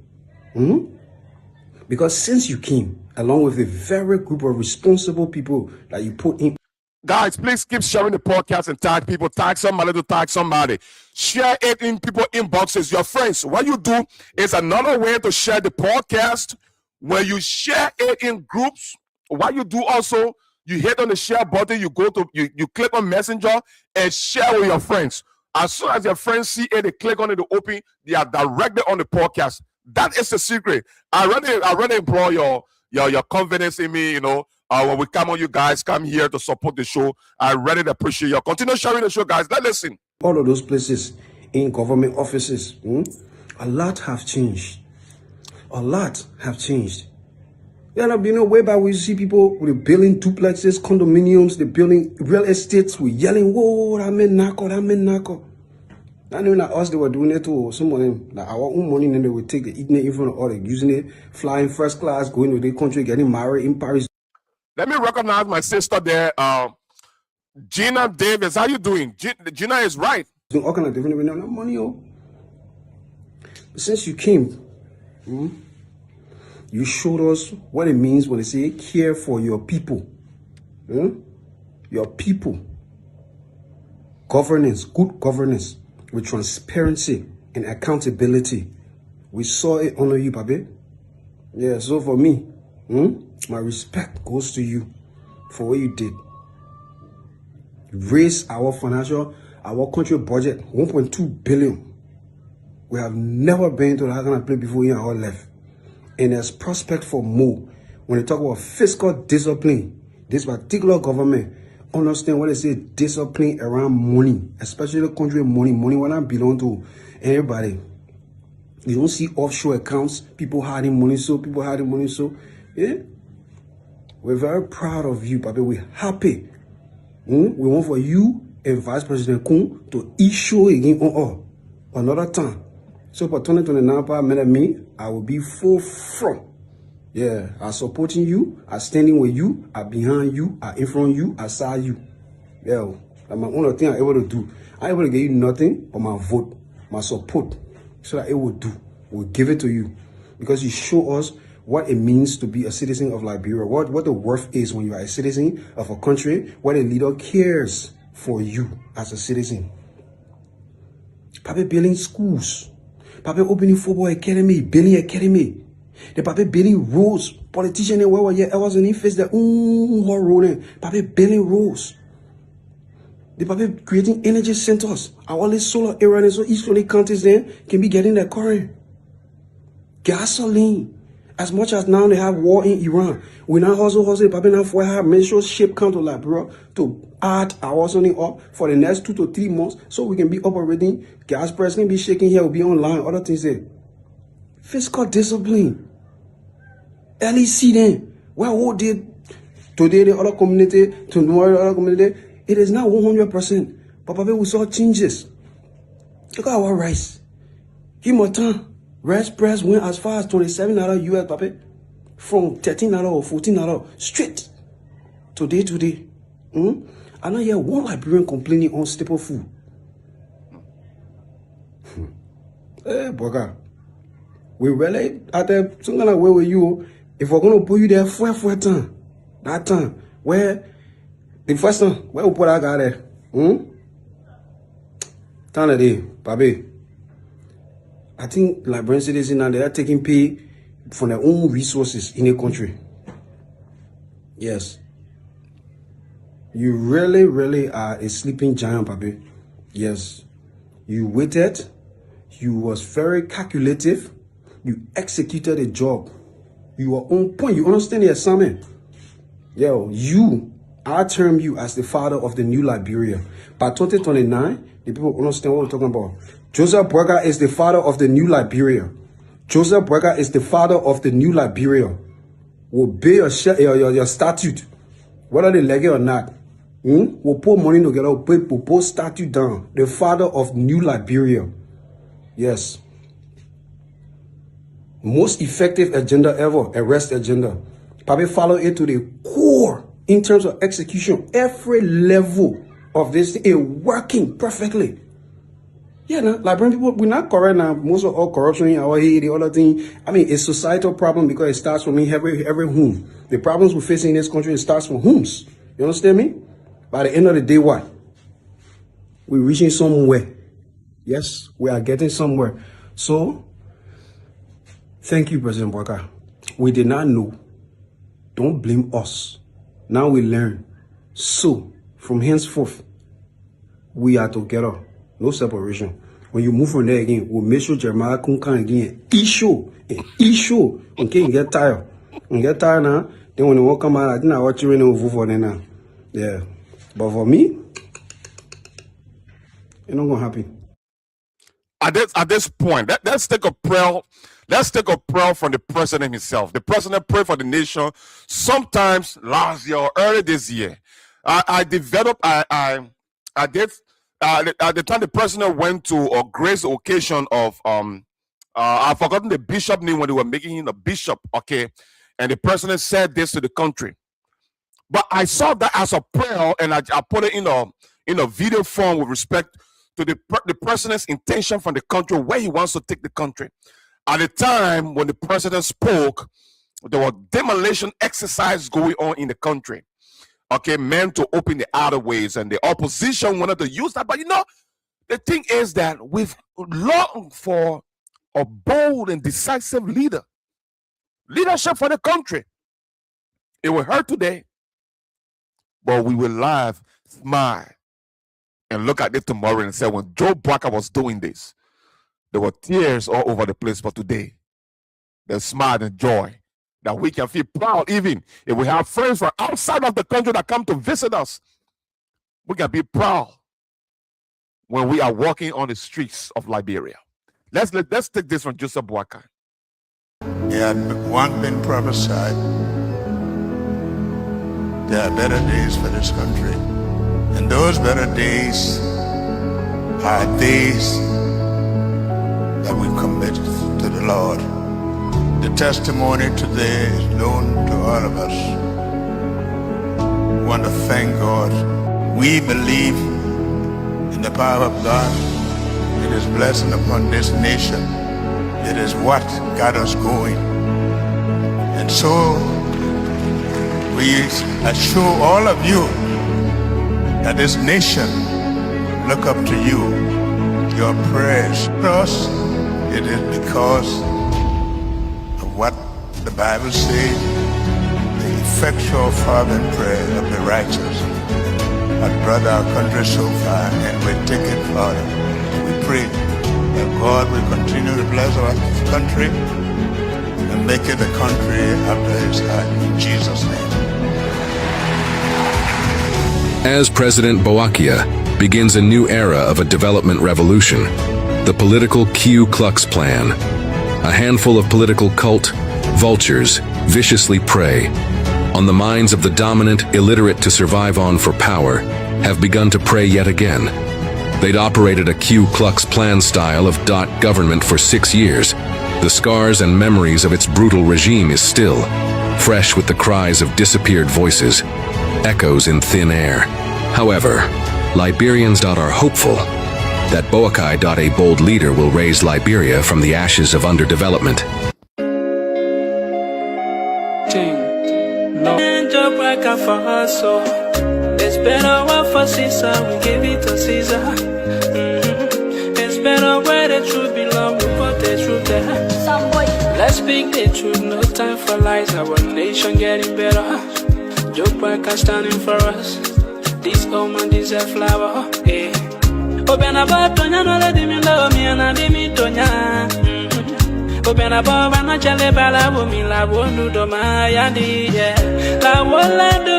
Because since you came, along with a very group of responsible people that you put in. Guys, please keep sharing the podcast and tag people. Tag somebody to tag somebody. Share it in people inboxes, your friends. What you do is another way to share the podcast. When you share it in groups, what you do also, you hit on the share button, you go to you click on Messenger and share with your friends. As soon as your friends see it, they click on it to open, they are directed on the podcast. That is the secret. I really implore your confidence in me, when we come on, you guys come here to support the show. I really appreciate you. Continue sharing the show, guys. Let's listen. All of those places in government offices, a lot have changed. A lot have changed. There have been a way back we see people with building duplexes, condominiums, they're building real estates, we're yelling, whoa, that mean nako. Not even like us, they were doing it to some of them. Like our own money, and then they would take the eating it in front of others, using it, flying first class, going to their country, getting married in Paris. Let me recognize my sister there, Gina Davis. How you doing? Gina is right. Doing all kind of different money, But since you came, you showed us what it means when they say care for your people. Your people. Governance, good governance, with transparency and accountability. We saw it honor you, Papi. Yeah, so for me, my respect goes to you for what you did. Raise our country budget 1.2 billion. We have never been to that kind of place before in our life. And there's prospect for more. When they talk about fiscal discipline, this particular government understand what they say discipline around money, especially the country money will not belong to everybody. You don't see offshore accounts, people hiding money, yeah. We're very proud of you, Papi. We're happy. We want for you and Vice President Kun to issue again on another time. So for 2029, I will be forefront. Yeah, I'm supporting you, I'm standing with you, I'm behind you, I'm in front of you, I saw you. Yeah, that's my only thing I'm able to do. I'm able to give you nothing but my vote, my support, so that it will do. We'll give it to you. Because you show us what it means to be a citizen of Liberia, what the worth is when you are a citizen of a country, what a leader cares for you as a citizen. Papi building schools, Papi opening football academy, building academy. The Papi building roads. Politician where were you? I was in face the road. Papi building roads. The Papi creating energy centers. All this solar area, so each of the countries there can be getting their current. Gasoline. As much as now they have war in Iran, we now also Papi now for have menstrual ship count to Liberia to add our something up for the next 2 to 3 months, so we can be operating. Gas price can be shaking here, will be online, other things there. Fiscal discipline. LEC then. Well, what did today the other community, tomorrow the other community, it is now 100%. But Papi, we saw changes. Look at our rice. Give more time. Rice price went as far as $27 US, Papi. From $13 or $14 straight. Today. I know hear one Liberian complaining on staple food. Hey, Boga. We really at some kind of way with you. If we're gonna put you there for time, that time where the first time where we put that guy there, time of day, Papi. I think Liberian citizens now they are taking pay from their own resources in the country. Yes. You really are a sleeping giant, Papi. Yes. You waited. You was very calculative. You executed a job. You were on point. You understand the assignment. I term you as the father of the new Liberia. By 2029, the people understand what we're talking about. Joseph Boakai is the father of the new Liberia. Joseph Boakai is the father of the new Liberia. Will be your statute, whether they like it or not. We'll put money together, we'll put statute down. The father of new Liberia. Yes. Most effective agenda ever, arrest agenda. Papi follow it to the core in terms of execution. Every level of this is working perfectly. Yeah, no, Liberian people, we're not correct now. Most of all corruption in our Haiti, the other thing, I mean, it's a societal problem because it starts from every home. The problems we're facing in this country, it starts from homes. You understand me? By the end of the day, what? We're reaching somewhere. Yes, we are getting somewhere. So, thank you, President BOAKAI. We did not know. Don't blame us. Now we learn. So, from henceforth, we are together. No separation. When you move from there again, we'll make sure Jeremiah can again. Issue. Okay, you get tired. You get tired now. Then when you won't come out, I think I watch you over for them now. Yeah. But for me, it's not gonna happen. At this point, let's take a prayer. Let's take a prayer from the president himself. The president prayed for the nation sometimes last year or early this year. At the time the president went to a grace occasion of I've forgotten the bishop name when they were making him a bishop, okay, and the president said this to the country. But I saw that as a prayer, and I put it in a video form with respect to the president's intention from the country, where he wants to take the country. At the time when the president spoke, there were demolition exercises going on in the country, okay, meant to open the outer ways, and the opposition wanted to use that. But you know, the thing is that we've longed for a bold and decisive leadership for the country. It will hurt today, but we will laugh, smile, and look at it tomorrow and say, when Joe BOAKAI was doing this, there were tears all over the place. But today, there's smile and joy that we can feel proud. Even if we have friends from outside of the country that come to visit us, we can be proud when we are walking on the streets of Liberia. Let's take this from Joseph BOAKAI. It had once been prophesied there are better days for this country. And those better days are days that we commit to the Lord. The testimony today is known to all of us. We want to thank God. We believe in the power of God. It is blessing upon this nation. It is what got us going. And so we assure all of you that this nation look up to you. Your prayers to us, it is because of what the Bible says, the effectual fervent prayer of the righteous has brought our country so far, and we take it further. We pray that God will continue to bless our country and make it a country after his heart. In Jesus' name. As President BOAKAI begins a new era of a development revolution, the political Ku Klux Klan, a handful of political cult vultures viciously prey on the minds of the dominant, illiterate to survive on for power, have begun to prey yet again. They'd operated a Ku Klux Klan style of government for 6 years. The scars and memories of its brutal regime is still fresh with the cries of disappeared voices, echoes in thin air. However, Liberians are hopeful that BOAKAI, a bold leader, will raise Liberia from the ashes of underdevelopment. It's better one for Caesar, we give it to Caesar. It's better where the truth belongs, we put the truth there. Let's speak the truth, no time for lies. Our nation getting better. Joe BOAKAI standing for us. This old man deserve flower. Open a bar, Tonya, no let me love me, and I did me Tonya. Open a bar, and I tell you about la woman, la won't do the Mayadi. La won't do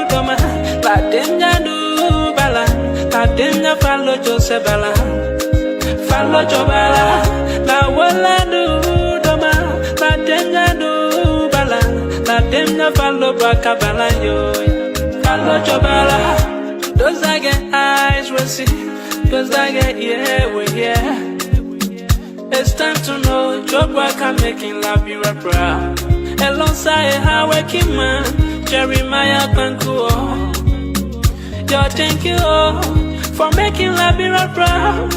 the man, la denja do bala, la denja follow Joseph Bala. Follow Jobala, la won't do the man, la denja do bala, la denja follow Bakabala yo. Follow Jobala, those that get eyes will see. Cause I get yeah, we hear. It's time to know Joe BOAKAI making Liberia proud. Alongside how working man, Jeremiah Kankuo. Yo, thank you all for making Liberia proud.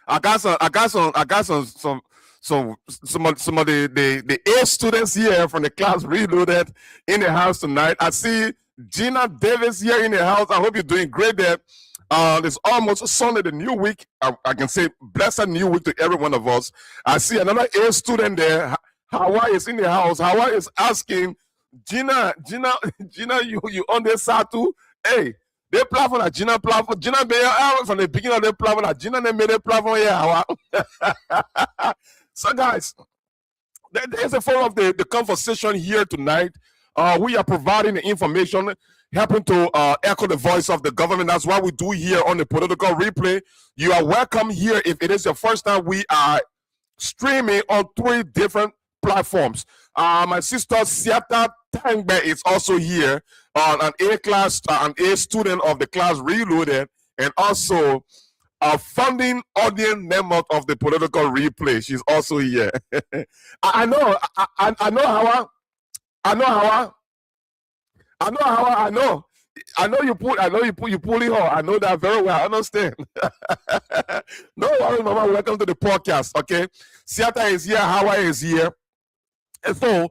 I got some of the A students here from the class reloaded in the house tonight. I see Gina Davis here in the house. I hope you're doing great there. It's almost Sunday, the new week. I can say blessed new week to every one of us. I see another A student there. Hawa is in the house. Hawa is asking, Gina, you on this side too? Hey, they platform that Gina platform. Gina be from the beginning of the platform that Gina made a platform here. Hawa. So guys, there's a form of the conversation here tonight. We are providing the information, helping to echo the voice of the government. That's what we do here on the Political Replay. You are welcome here. If it is your first time, we are streaming on 3 different platforms. My sister Siata Tangbe is also here, an A student of the class Reloaded, and also a founding audience member of the Political Replay. She's also here. I know how. You pulling her. I know that very well. I understand. No worries, Mama. Welcome to the podcast. Okay, Siata is here. Hawaii is here, and so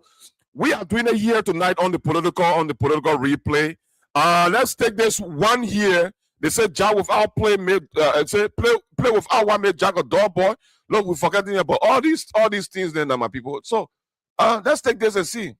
we are doing it here tonight on the political replay. Let's take this one here. They said Jack without play made. Say play without one made Jack a dog boy. Look, we're forgetting about all these things. Then, my people. So let's take this and see.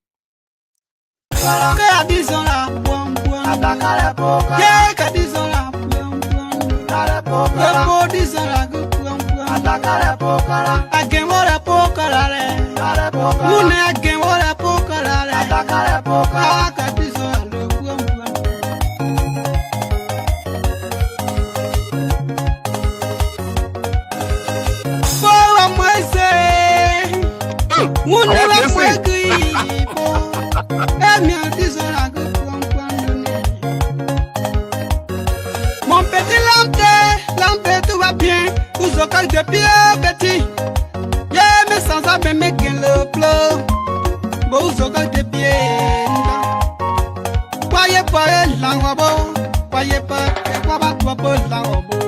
Mon petit lampe, tout va bien. Vous au cas de pied petit. Yeah, mais sans abîmer mais qu'elle le pleut. Vous au cas de pied. Croyez pas l'enrobot. Croyez pas que quoi va toi pour l'enrobot.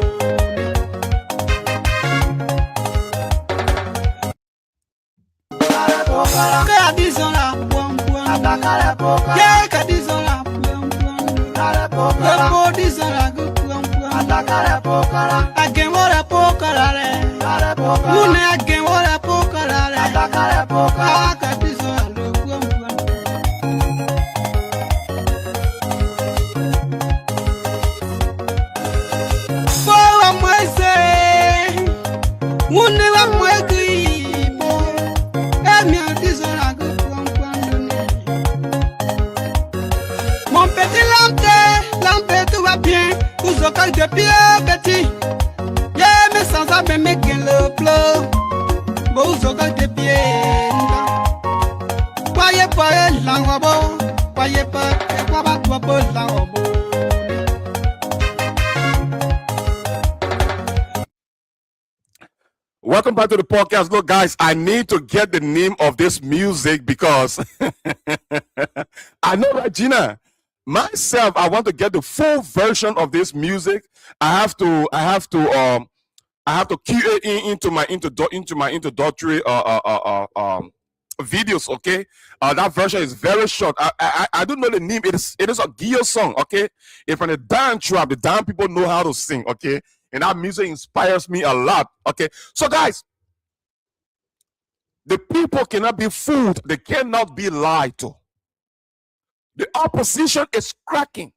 Que disons là, point. Yeah, que disons là, point. Que beau disons là, again what a poker, Mune again what a poker, que disons là, pour moi c'est, Mune la moi mon petit lampe, tout va bien. Vous au cas de pied petit. Yeah, mais sans abîmer mais qu'elle le pleut. Vous au cas de pied. Croyez pas l'enrobot. Croyez pas que quoi va toi pour l'enrobot. Welcome back to the podcast. Look, guys, I need to get the name of this music because I know that Gina, myself, I want to get the full version of this music. I have to cue it into my introductory videos. Okay, that version is very short. I don't know the name. It is a Geo song. Okay, if from the Dan tribe, the Dan people know how to sing. Okay. And that music inspires me a lot. Okay. So, guys, the people cannot be fooled. They cannot be lied to. The opposition is cracking.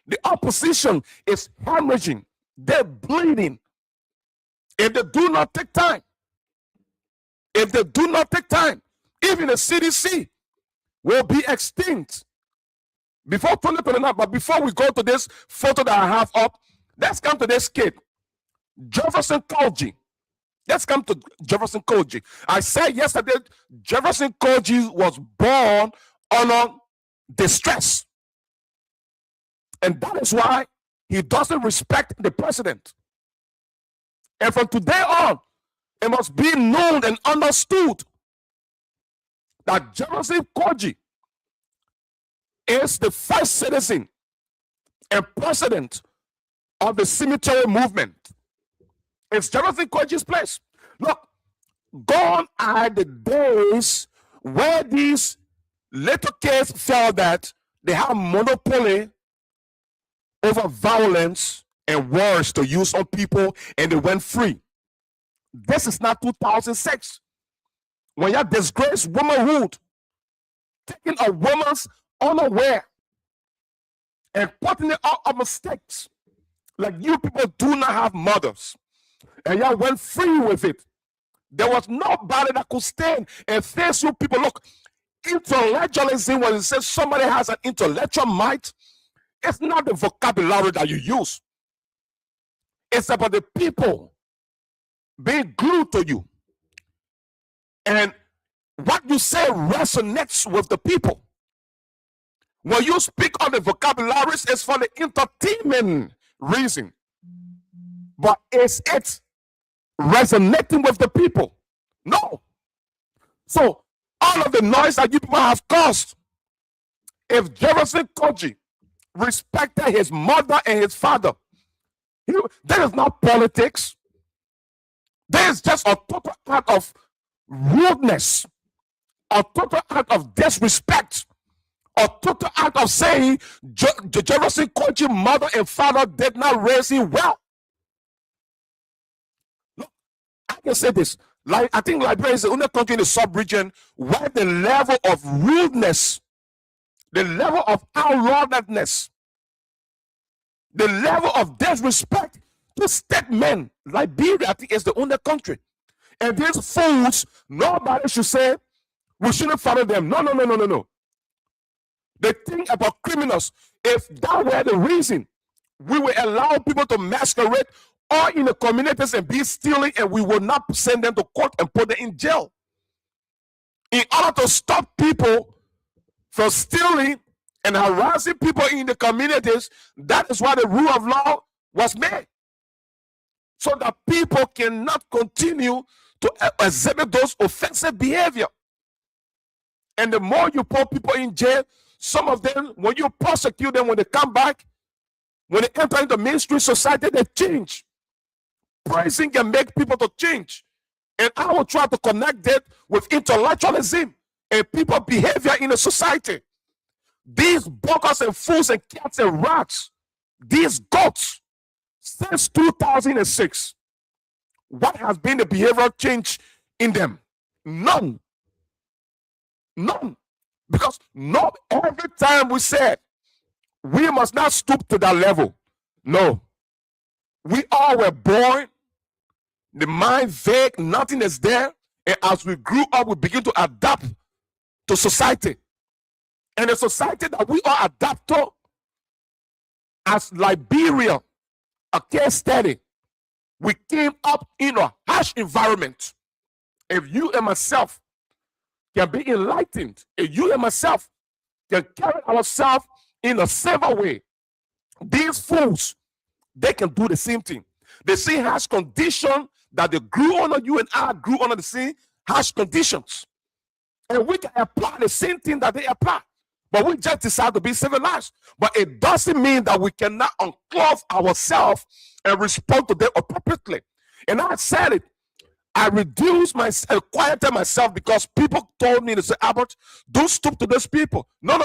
The opposition is hemorrhaging. They're bleeding. If they do not take time, even the CDC will be extinct before 2029. But before we go to this photo that I have up, let's come to this kid, Jefferson Koji. Let's come to Jefferson Koji. I said yesterday, Jefferson Koji was born under distress. And that is why he doesn't respect the president. And from today on, it must be known and understood that Jefferson Koji is the first citizen and president of the cemetery movement. It's Jefferson Koji's place. Look, gone are the days where these little kids felt that they have monopoly over violence and words to use on people, and they went free. This is not 2006. When you disgrace womanhood, taking a woman's unaware and putting it out of mistakes. Like, you people do not have mothers, and y'all went free with it. There was nobody that could stand and face you people. Look, intellectualism, when it says somebody has an intellectual might, it's not the vocabulary that you use. It's about the people being glued to you. And what you say resonates with the people. When you speak on the vocabularies, it's for the entertainment reason. But is it resonating with the people? No. So all of the noise that you people have caused, if Jefferson Koji respected his mother and his father, that is not politics. There is just a total act of rudeness, a total act of disrespect, a total act of saying Jefferson Koji's mother and father did not raise him well. Look, I can say this. Like, I think Liberia is the only country in the sub-region where the level of rudeness, the level of outlawedness, the level of disrespect to state men, Liberia, I think, is the only country. And these fools, nobody should say we shouldn't follow them. No. The thing about criminals, if that were the reason, we will allow people to masquerade or in the communities and be stealing, and we will not send them to court and put them in jail. In order to stop people from stealing and harassing people in the communities, that is why the rule of law was made. So that people cannot continue to exhibit those offensive behavior. And the more you put people in jail, some of them, when you prosecute them, when they come back, when they enter into mainstream society, they change. Praising can make people to change. And I will try to connect that with intellectualism and people behavior in a society. These buggers and fools and cats and rats, these goats, since 2006, what has been the behavioral change in them? None. Because every time we said we must not stoop to that level. No. We all were born, the mind vague, nothing is there. And as we grew up, we begin to adapt to society. And the society that we are adapt to, as Liberia, a case study, we came up in a harsh environment. If you and myself can be enlightened, if you and myself can carry ourselves in a civil way, these fools, they can do the same thing. The same harsh condition that they grew under, you and I grew under the same harsh conditions. And we can apply the same thing that they apply. But we just decide to be civilized. But it doesn't mean that we cannot unclothe ourselves and respond to them appropriately. And I said it. I reduced myself, quieted myself, because people told me to say, Albert, don't stoop to those people. No.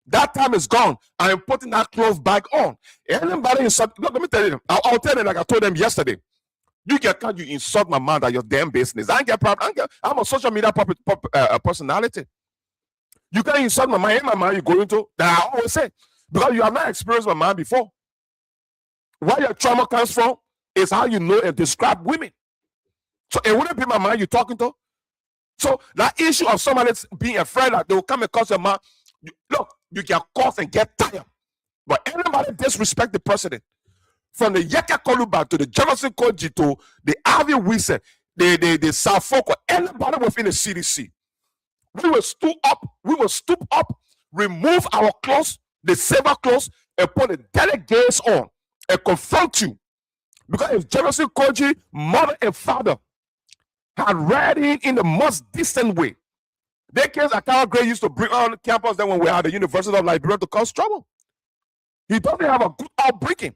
That time is gone. I am putting that clothes back on. Anybody insult, look, let me tell you, I'll tell them like I told them yesterday. You insult my man, that your damn business. I ain't get problem. I'm a social media personality. You can't insult my man. My man you going to, that I always say, because you have not experienced my man before. Where your trauma comes from is how you know and describe women. So it wouldn't be my man you're talking to. So that issue of somebody being afraid that they will come across your man, look, you can cough and get tired. But anybody disrespect the president, from the Yeka Koluba to the Jefferson Koji to the Ivy Wilson, the Safoko, anybody within the CDC, we will stoop up, remove our clothes, the silver clothes, and put the delegates on and confront you. Because if Jefferson Koji, mother and father, had read it in the most distant way, their kids Akara Gray used to bring on campus then when we had the University of Liberia to cause trouble. He doesn't have a good upbringing.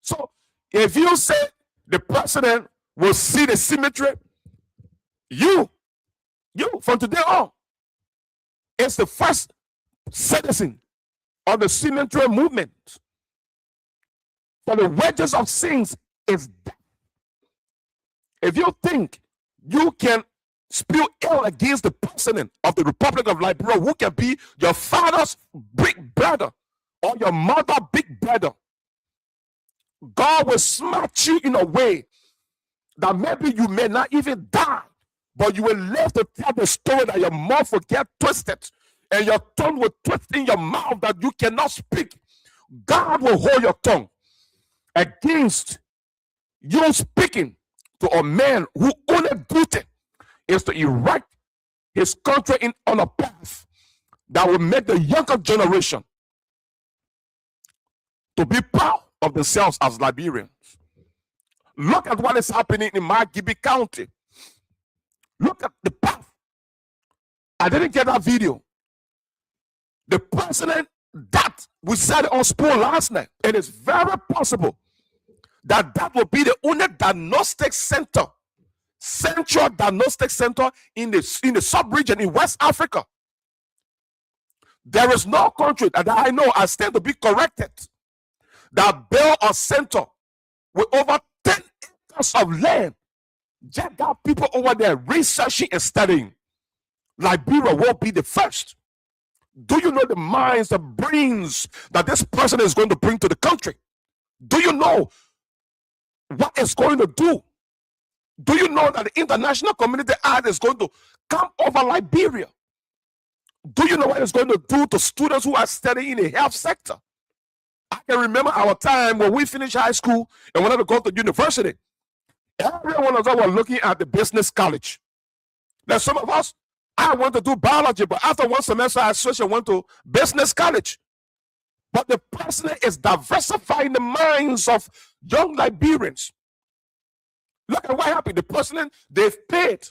So if you say the president will see the symmetry, you from today on, it's the first citizen of the symmetry movement. For the wages of sins is death. If you think you can spew ill against the president of the Republic of Liberia, who can be your father's big brother or your mother's big brother, God will smack you in a way that maybe you may not even die, but you will live to tell the story that your mouth will get twisted and your tongue will twist in your mouth that you cannot speak. God will hold your tongue against you speaking to a man who only duty is to erect his country on a path that will make the younger generation to be proud of themselves as Liberians. Look at what is happening in Margibi County. Look at the path. I didn't get that video. The president that we said on Spoon last night, it is very possible that that will be the only diagnostic center, central diagnostic center in the sub-region in West Africa. There is no country that I know, I stand to be corrected, that build a center with over 10 acres of land. Just got people over there researching and studying. Liberia will be the first. Do you know the minds, the brains that this person is going to bring to the country? Do you know what it's going to do? Do you know that the international community is going to come over Liberia? Do you know what it's going to do to students who are studying in the health sector? I can remember our time when we finished high school and wanted to go to university. Every one of us were looking at the business college. Now, some of us, I want to do biology, but after one semester, I switched and went to business college. But the president is diversifying the minds of young Liberians. Look at what happened. The president, they've paid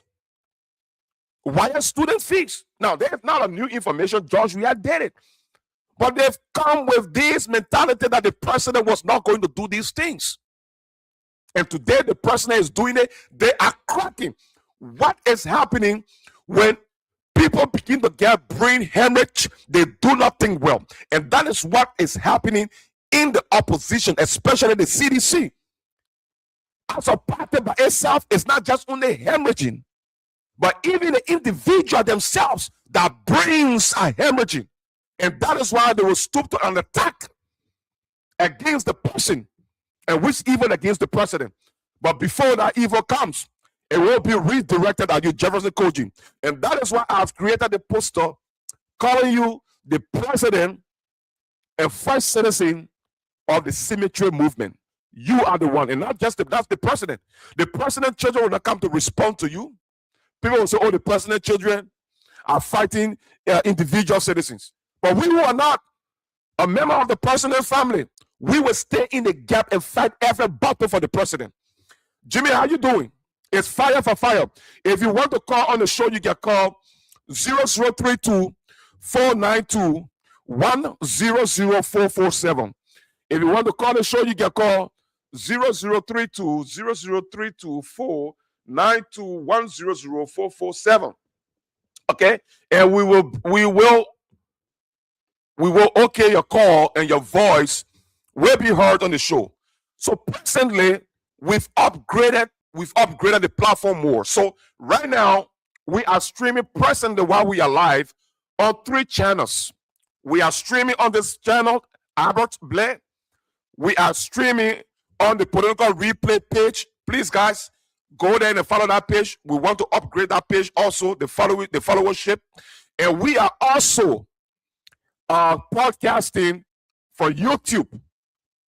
wire student fees. Now, there's not a new information. George, we had did it. But they've come with this mentality that the president was not going to do these things. And today the president is doing it. They are cracking. What is happening when people begin to get brain hemorrhage? They do not think well. And that is what is happening in the opposition, especially the CDC. As a party by itself, it's not just only hemorrhaging, but even the individual themselves, their brains are hemorrhaging. And that is why they will stoop to an attack against the person, and which even against the president. But before that evil comes, it will be redirected at you, Jefferson Koji. And that is why I've created a poster calling you the president and first citizen of the symmetry movement. You are the one, and not just that's the president. The president children will not come to respond to you. People will say, oh, the president children are fighting individual citizens. But we who are not a member of the president family, we will stay in the gap and fight every battle for the president. Jimmy, how you doing? It's fire for fire. If you want to call on the show, you can call 0032-492-100447. If you want to call the show, you can call 0032-0032-492-100447. Okay? And we will okay your call, and your voice will be heard on the show. So presently, we've upgraded the platform more. So right now, we are streaming presently while we are live on 3 channels. We are streaming on this channel, Albert Blair. We are streaming on the political replay page. Please, guys, go there and follow that page. We want to upgrade that page also, the followership. And we are also podcasting for YouTube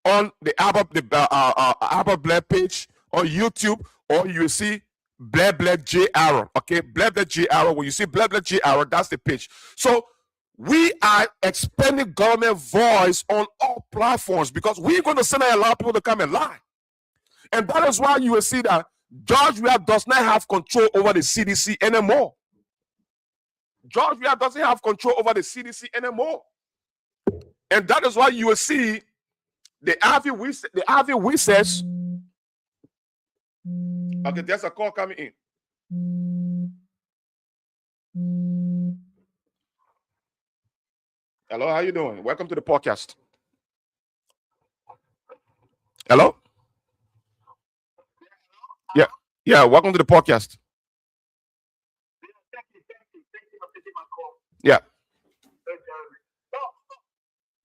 on the Albert Blair page on YouTube, or you will see Blair J Arrow. Okay, Blair J Arrow. When you see Blair J Arrow, that's the page. So we are expanding government voice on all platforms because we're going to send a lot of people to come and lie. And that is why you will see that George Weah does not have control over the CDC anymore. George Weah doesn't have control over the CDC anymore. And that is why you will see The Ivy says, okay, there's a call coming in. Hello, how you doing? Welcome to the podcast. Hello? Yeah, welcome to the podcast. Yeah.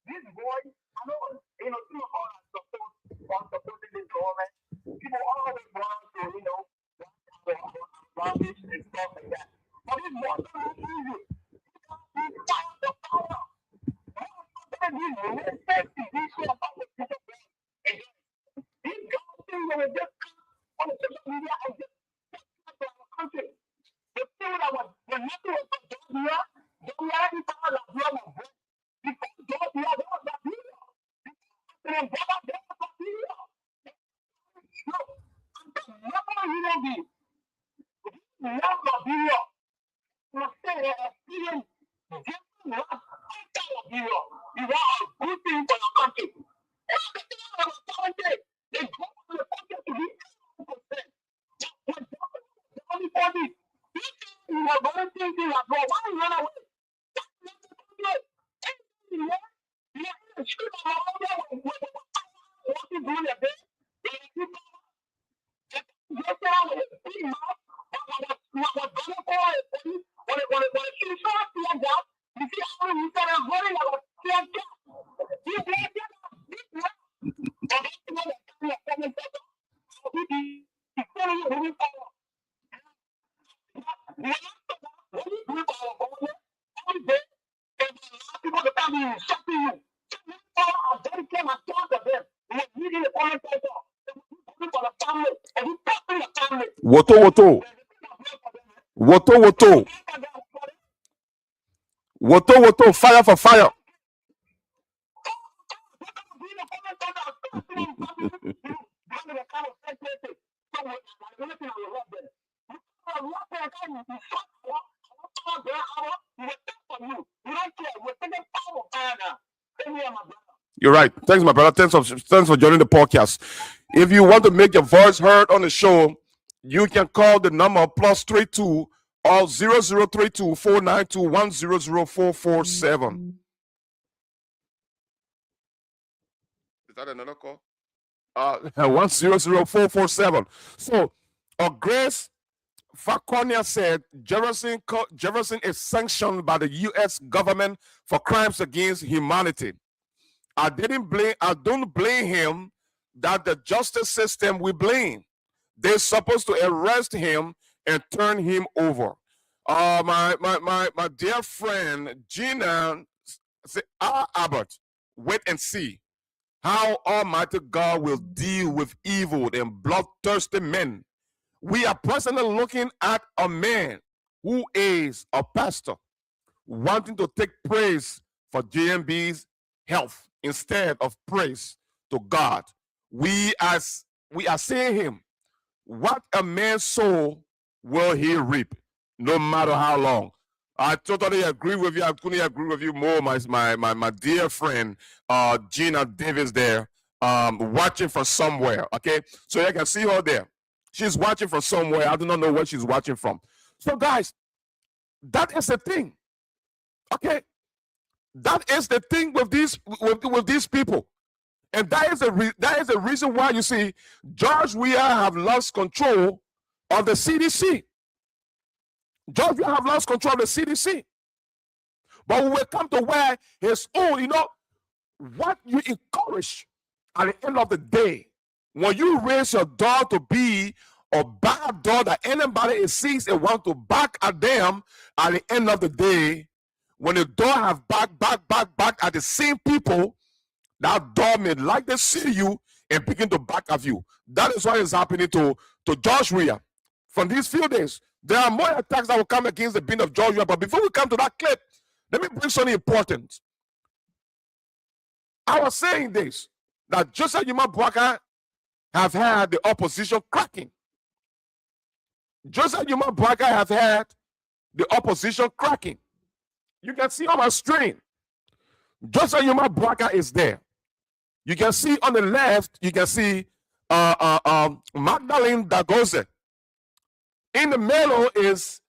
This boy, I know, through all our support, supporting this government, people always want to, rubbish and stuff like that. But this boy doesn't do it. He's tired of power. These guys think they will just come on social media and just talk to our country. The people that was the nothing was for Georgia, they were already power of Georgia. Because Georgia, they was that video. And they was that video. No, I'm never human being. Never video. I'm saying that experience getting lost outside of video. You are a good thing for your country. They go to the country to be 100%. Everybody, you are going to think you are wrong. Why you run away? That's not the country. You are in the street of all the what you do in a day. Woto, fire for fire. You're right. Thanks, my brother. Thanks for joining the podcast. If you want to make your voice heard on the show, you can call the number +32 or 0032 492 100447. Is that another call? 100447. So, Grace Faconia said Jefferson is sanctioned by the U.S. government for crimes against humanity. I don't blame him. That the justice system we blame. They're supposed to arrest him and turn him over. My dear friend Gina said, Albert, wait and see how Almighty God will deal with evil and bloodthirsty men. We are presently looking at a man who is a pastor wanting to take praise for JMB's health instead of praise to God. We are saying him, what a man sow will he reap, no matter how long. I totally agree with you. I couldn't agree with you more, my dear friend Gina Davis there, watching from somewhere. Okay, so you can see her there. She's watching from somewhere. I do not know where she's watching from. So guys, that is the thing. Okay, that is the thing with these people. And that is the reason why you see George Weah have lost control of the CDC. George Weah have lost control of the CDC. But we will come to where his own, what you encourage at the end of the day, when you raise your dog to be a bad dog that anybody sees and want to back at them, at the end of the day, when the dog have back at the same people, that dog may like to see you and begin to back at you. That is what is happening to George Weah. From these few days, there are more attacks that will come against the being of George Weah. But before we come to that clip, let me bring something important. I was saying this, that Joseph Yuma BOAKAI have had the opposition cracking. Joseph Yuma BOAKAI have had the opposition cracking. You can see on my screen. Joseph Yuma BOAKAI is there. You can see on the left, you can see Magdalene Dagoze. In the middle is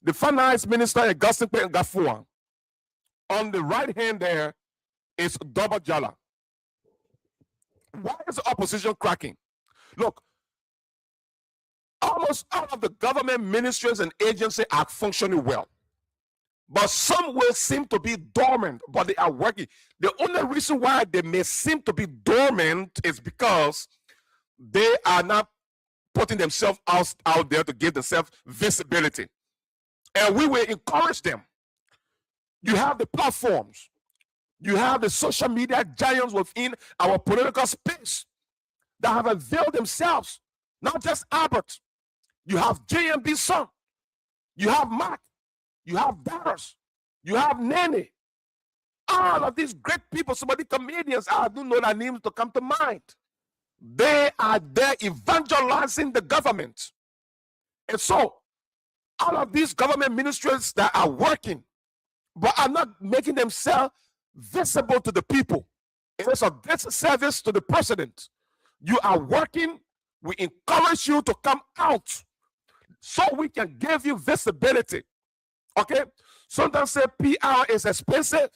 the finance minister, Augustine Gafuan. On the right hand there is Doba Jala. Why is the opposition cracking? Look, almost all of the government ministries and agencies are functioning well. But some will seem to be dormant, but they are working. The only reason why they may seem to be dormant is because they are not putting themselves out there to give themselves visibility. And we will encourage them. You have the platforms. You have the social media giants within our political space that have availed themselves, not just Albert. You have JMB's son. You have Mark. You have Darius. You have Nene. All of these great people, some of the comedians, I do know their names to come to mind. They are there evangelizing the government. And so, all of these government ministries that are working, but are not making themselves visible to the people. It is a disservice to the president. You are working. We encourage you to come out so we can give you visibility. Okay? Sometimes say PR is expensive,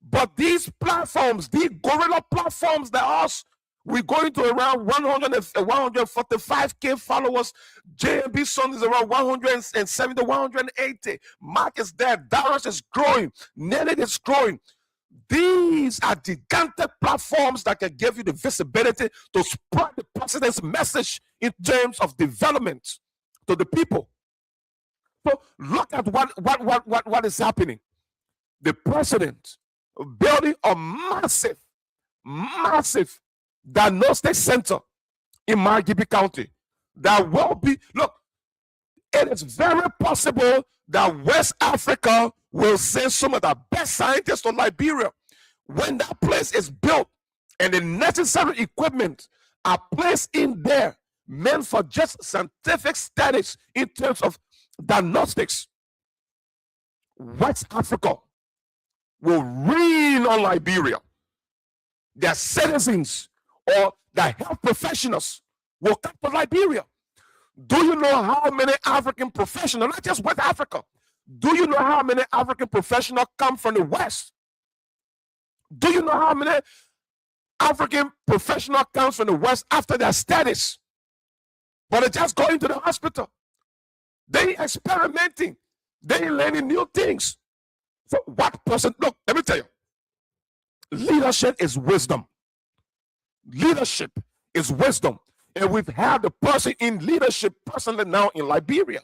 but these platforms, these gorilla platforms that us, we're going to around 145K followers. JMB son is around 170, 180. Mark is there. Darius is growing. Nelly is growing. These are gigantic platforms that can give you the visibility to spread the president's message in terms of development to the people. So look at what is happening. The president building a massive diagnostic center in Margibi County that will be, look, it is very possible that West Africa will send some of the best scientists to Liberia. When that place is built and the necessary equipment are placed in there, meant for just scientific studies in terms of diagnostics, West Africa will reign on Liberia. Their citizens or their health professionals will come to Liberia. Do you know how many African professionals, not just West Africa, do you know how many African professionals come from the West? Do you know how many African professionals come from the West after their studies? But they're just going to the hospital. They experimenting. They learning new things. So what person, look, let me tell you, leadership is wisdom. Leadership is wisdom. And we've had the person in leadership personally now in Liberia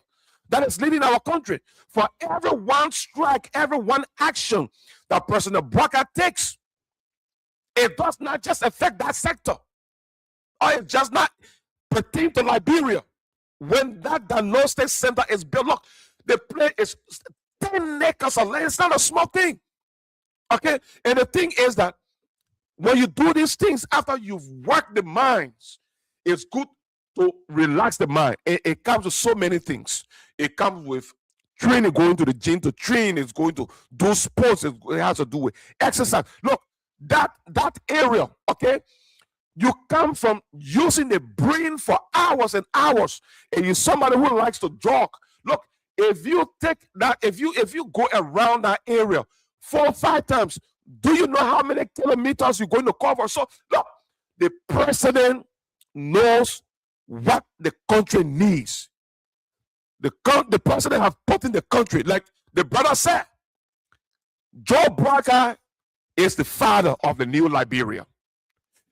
that is leading our country. For every one strike, every one action that President BOAKAI takes, it does not just affect that sector, or it does not pertain to Liberia. When that diagnostic center is built, look, the place is 10 acres of land. It's not a small thing. Okay? And the thing is that when you do these things after you've worked the minds, it's good to relax the mind. It comes with so many things. It comes with training, going to the gym to train. It's going to do sports. It has to do with exercise. Look, that area, okay? You come from using the brain for hours and hours, and you're somebody who likes to jog. Look, if you take that, if you go around that area 4 or 5 times, do you know how many kilometers you're going to cover? So look, the president knows what the country needs. The president have put in the country, like the brother said, Joe BOAKAI is the father of the new Liberia.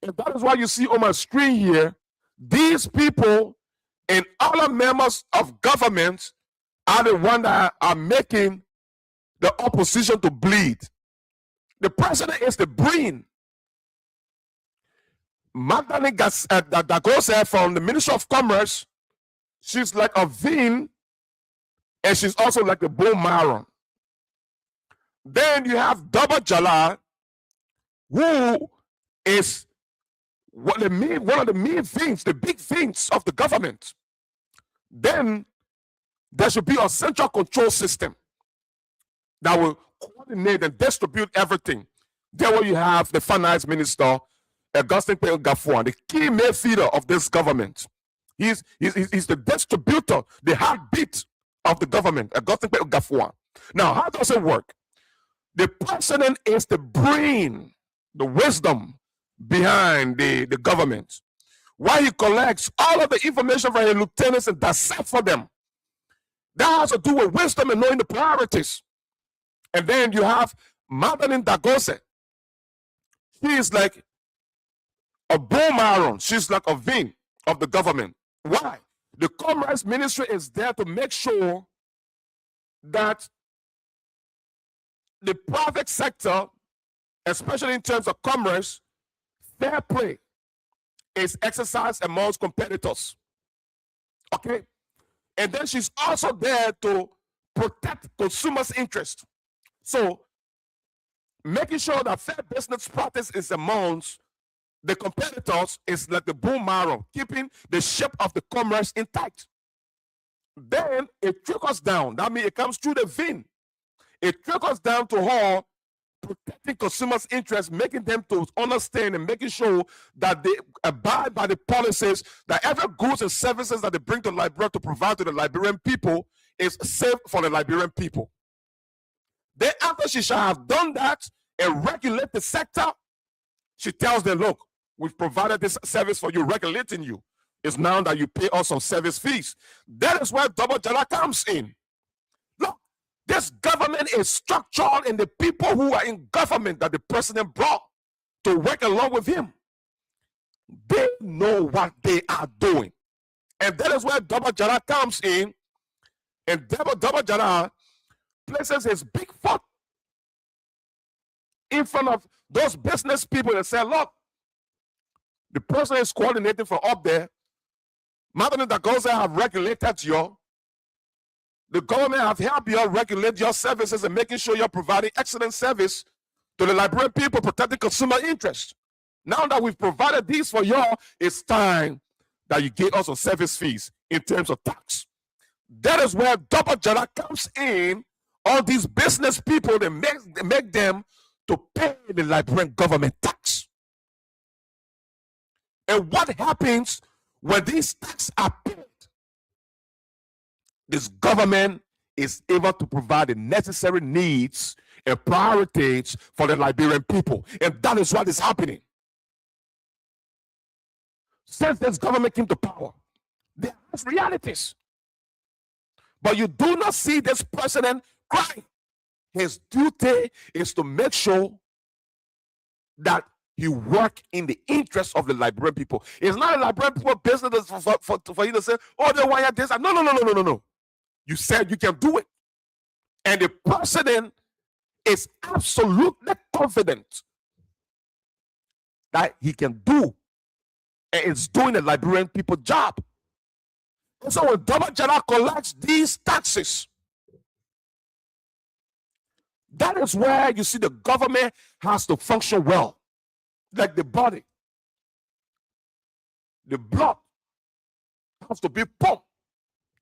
And that is why you see on my screen here, these people and other members of government are the ones that are making the opposition to bleed. The president is the brain. Magdalene Dagoze from the Ministry of Commerce, she's like a vein, and she's also like the bone marrow. Then you have Doba Jala, who is one of the main things, the big things of the government. Then there should be a central control system that will coordinate and distribute everything. There where you have the finance minister, Augustine Gafuan, the key main feeder of this government. He's the distributor, the heartbeat of the government, Augustine Gafuan. Now, how does it work? The president is the brain, the wisdom behind the government. Why he collects all of the information from his lieutenants and dissect for them. That has to do with wisdom and knowing the priorities. And then you have Madeline Dagose. She is like a bone marrow. She's like a vein of the government. Why? The Commerce Ministry is there to make sure that the private sector, especially in terms of commerce, fair play is exercised amongst competitors. Okay? And then she's also there to protect consumers' interest. So, making sure that fair business practice is amongst the competitors is like the bone marrow, keeping the shape of the commerce intact. Then it trickles down. That means it comes through the vein. It trickles down to her protecting consumers' interests, making them to understand and making sure that they abide by the policies, that every goods and services that they bring to Liberia to provide to the Liberian people is safe for the Liberian people. Then after she shall have done that and regulate the sector, she tells them, look, we've provided this service for you, regulating you. It's now that you pay us some service fees. That is where Double Jala comes in. Look, this government is structured in the people who are in government that the president brought to work along with him. They know what they are doing. And that is where Double Jala comes in. And Double Jala places his big foot in front of those business people and say, look, the person is coordinating from up there. Madam Dagoza have regulated you. The government have helped you regulate your services and making sure you're providing excellent service to the Liberian people, protecting consumer interests. Now that we've provided these for you, it's time that you give us some service fees in terms of tax. That is where Double Jala comes in. All these business people, they make them to pay the Liberian government tax. And what happens when these taxes are paid? This government is able to provide the necessary needs and priorities for the Liberian people. And that is what is happening. Since this government came to power, there are realities. But you do not see this president crying. His duty is to make sure that he work in the interest of the Liberian people. It's not a Liberian people business for you to say, oh, they want this. No. You said you can do it. And the president is absolutely confident that he can do, and it's doing the Liberian people job. And so when Double Jala collects these taxes, that is where you see the government has to function well. Like the body. The blood has to be pumped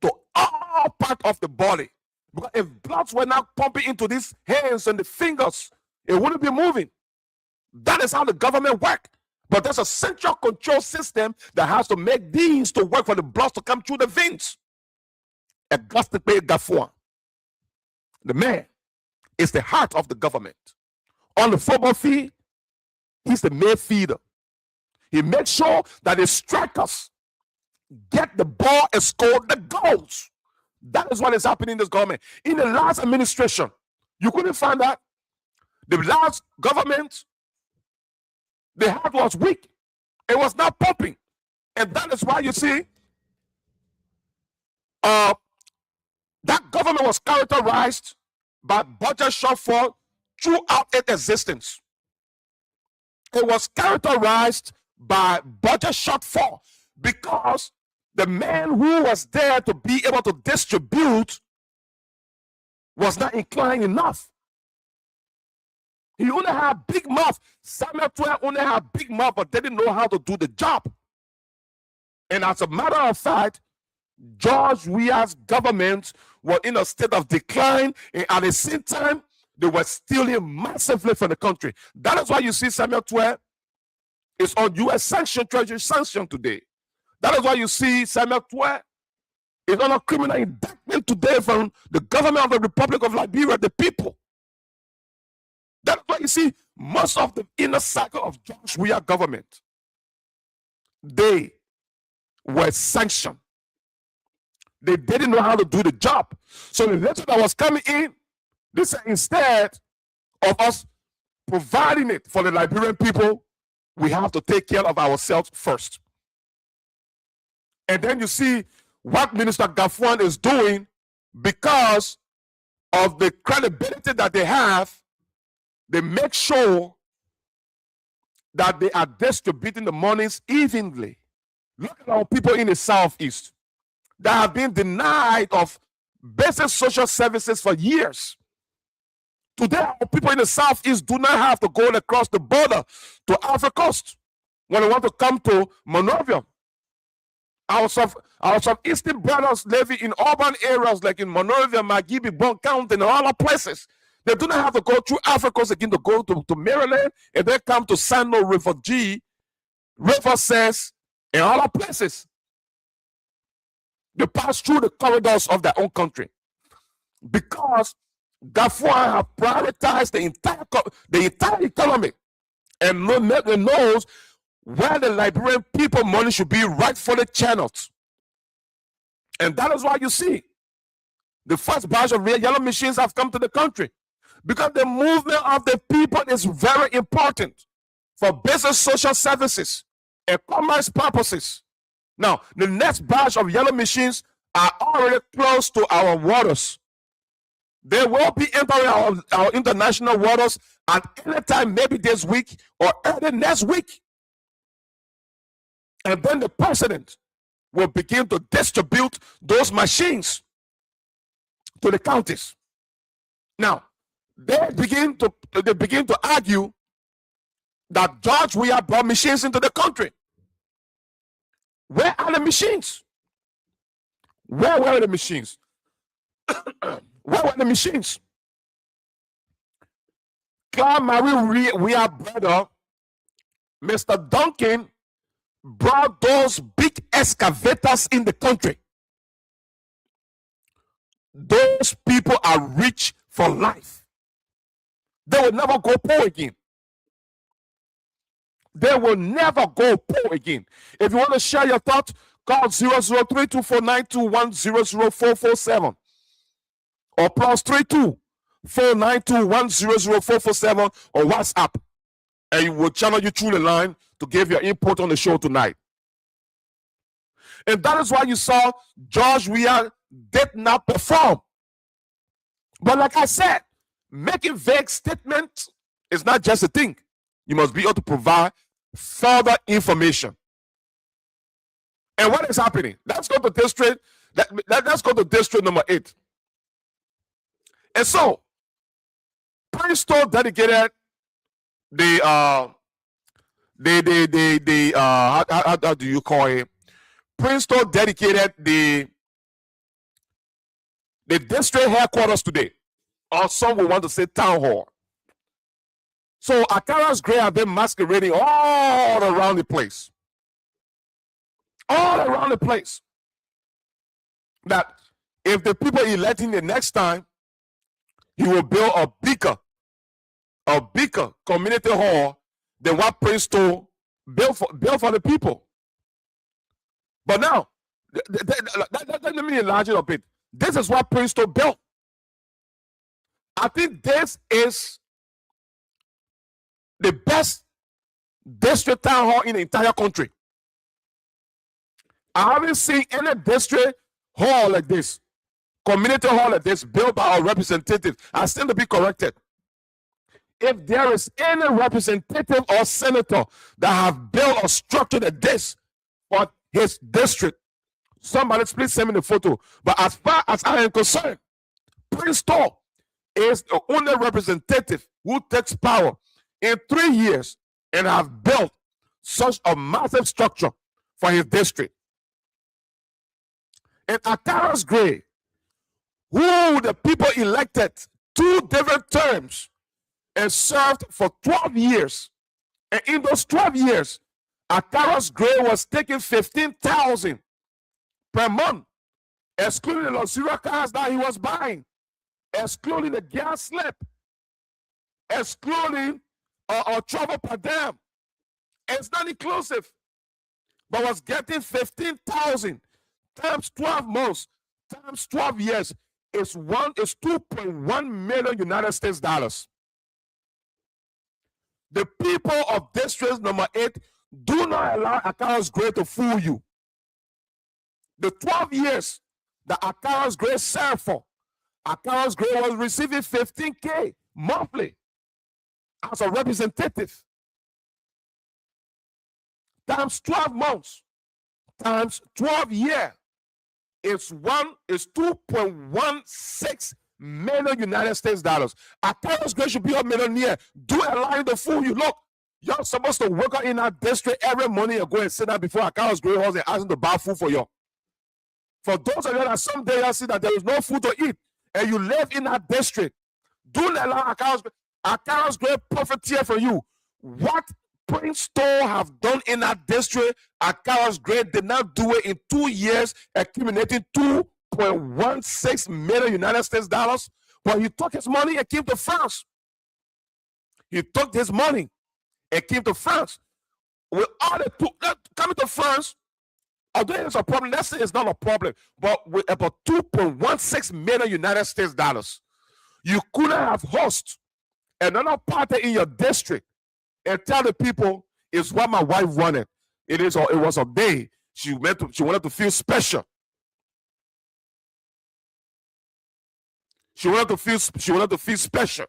to all parts of the body. Because if blood were not pumping into these hands and the fingers, it wouldn't be moving. That is how the government works. But there's a central control system that has to make these to work for the blood to come through the veins. Augustine Gafuan, the man, is the heart of the government. On the football field, he's the main feeder. He makes sure that the strikers get the ball and score the goals. That is what is happening in this government. In the last administration, you couldn't find that. The last government, the heart was weak. It was not pumping. And that is why you see that government was characterized by budget shortfall throughout its existence. It was characterized by budget shortfall because the man who was there to be able to distribute was not inclined enough. He only had big mouth. Samuel 12 only had big mouth, but didn't know how to do the job. And as a matter of fact, George Weah's government was in a state of decline, and at the same time, they were stealing massively from the country. That is why you see Samuel 12 is on U.S. sanction, Treasury sanction today. That is why you see Samuel Twe is on a criminal indictment today from the government of the Republic of Liberia, the people. That's why you see most of the inner circle of George Weah government, they were sanctioned. They didn't know how to do the job. So the letter that was coming in, they said instead of us providing it for the Liberian people, we have to take care of ourselves first. And then you see what Minister Gafuan is doing because of the credibility that they have. They make sure that they are distributing the monies evenly. Look at our people in the Southeast that have been denied of basic social services for years. Today, our people in the Southeast do not have to go across the border to Africa Coast when they want to come to Monrovia. Our southeastern brothers living in urban areas like in Monrovia, Magibi, Bon County, and all other places, they do not have to go through Africa Coast again to go to Maryland and then come to Sando River G, River Says, and all other places. They pass through the corridors of their own country because Gafuan have prioritized the entire economy and knows where the Liberian people money should be rightfully channeled. And that is why you see the first batch of yellow machines have come to the country, because the movement of the people is very important for basic social services and commerce purposes. Now, the next batch of yellow machines are already close to our waters. They will be entering our international waters at any time, maybe this week or early next week. And then the president will begin to distribute those machines to the counties. Now, they begin to argue that George Weah brought machines into the country. Where are the machines? Where were the machines? Where were the machines? Claude Marie Weah brother, Mr. Duncan, brought those big excavators in the country. Those people are rich for life. They will never go poor again. They will never go poor again. If you want to share your thoughts, call 0032492100447 or +32 492100447 or WhatsApp, and we'll channel you through the line to give your input on the show tonight. And that is why you saw George Weah did not perform. But like I said, making vague statements is not just a thing. You must be able to provide further information. And what is happening? Let's go to district. Let's go to district number 8. And so, Princeton dedicated how do you call it? Princeton dedicated the district headquarters today, or some will want to say town hall. So Akara's Gray have been masquerading all around the place. All around the place. That if the people elect him the next time, he will build a bigger community hall than what Princeton built for the people. But now, let me enlarge it a bit. This is what Princeton built. I think this is the best district town hall in the entire country. I haven't seen any district hall like this, community hall like this, built by a representative. I stand to be corrected. If there is any representative or senator that have built a structure like this for his district, somebody please send me the photo. But as far as I am concerned, Princeton is the only representative who takes power in 3 years and have built such a massive structure for his district. And Akara's Gray, who the people elected 2 different terms and served for 12 years. And in those 12 years, Akaros Gray was taking $15,000 per month, excluding the luxury cars that he was buying, excluding the gas slip, excluding travel per diem. It's not inclusive, but was getting $15,000 times 12 months times 12 years is 2.1 million United States dollars. The people of District Number 8 do not allow Akaros Gray to fool you. The 12 years that Akaros Gray served for, Akaros Gray was receiving $15K monthly as a representative. Times 12 months, times 12 years, is 2.16 million United States dollars. Akaros Gray should be a millionaire. Do allow him to fool you. Look, you're supposed to work out in our district every morning and go and sit down before Akaros Gray house and ask him to buy food for you. For those of you that someday you see that there is no food to eat and you live in that district, do not allow Akaros Gray profiteer for you. What Prince Store have done in that district, Akaros Gray did not do it in 2 years, accumulating 2.16 million United States dollars. But he took his money and came to France. He took his money and came to France. With all the coming to France, although it's a problem, let's say it's not a problem, but with about 2.16 million United States dollars, you couldn't have host another party in your district and tell the people it's what my wife wanted. It was a day she wanted to feel special. She wanted to feel special.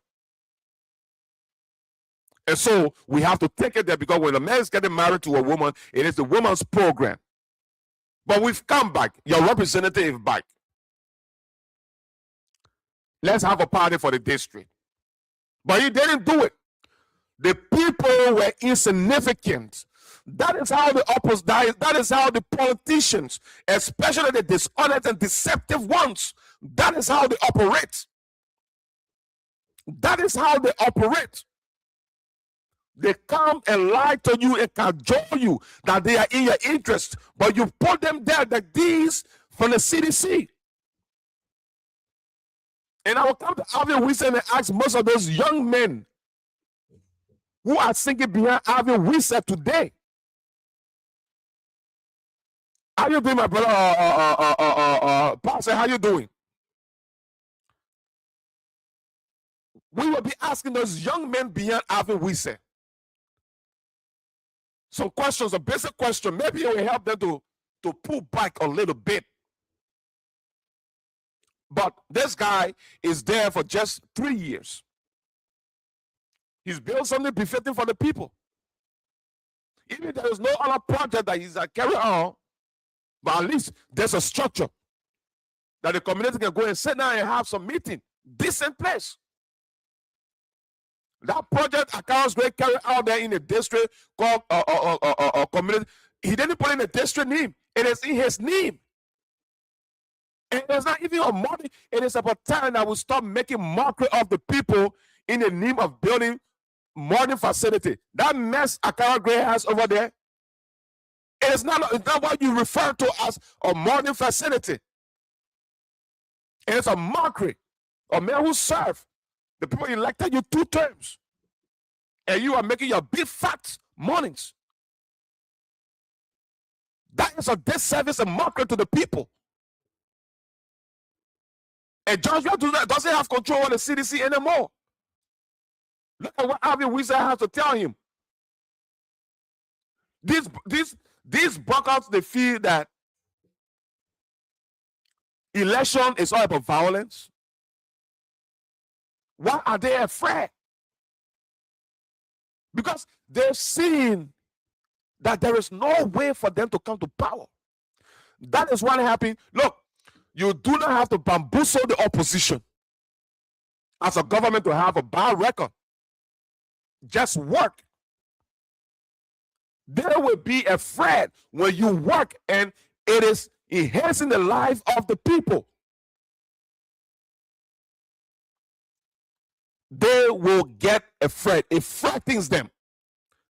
And so we have to take it there, because when a man is getting married to a woman, it is the woman's program. But we've come back. Your representative is back. Let's have a party for the district. But he didn't do it. The people were insignificant. That is how that is how the politicians, especially the dishonest and deceptive ones, that is how they operate. That is how they operate. They come and lie to you and cajole you that they are in your interest, but you put them there like these from the CDC. And I will come to Alvin Wilson and ask most of those young men who are singing behind Alvin Wilson today. How you doing, my brother? Pastor, how you doing? We will be asking those young men behind Alvin Wilson some questions, a basic question. Maybe it will help them to pull back a little bit. But this guy is there for just 3 years. He's built something befitting for the people. Even there is no other project that he's carrying on, but at least there's a structure that the community can go and sit down and have some meeting. Decent place. That project Akaros Gray carried out there in a district called community. He didn't put in a district name. It is in his name. And it's not even a money. It is about time that we stop making mockery of the people in the name of building modern facility. That mess Akaros Gray has over there, it's not what you refer to as a modern facility. It's a mockery. A man who served the people elected you 2 terms, and you are making your big fat mornings. That is a disservice and mockery to the people. And Joshua doesn't have control of the CDC anymore. Look at what Alvin Wilson has to tell him. These buckouts, they feel that election is all about violence. Why are they afraid? Because they're seeing that there is no way for them to come to power. That is what happened. Look, you do not have to bamboozle the opposition as a government to have a bad record. Just work. They will be afraid when you work and it is enhancing the life of the people. They will get afraid. It frightens them.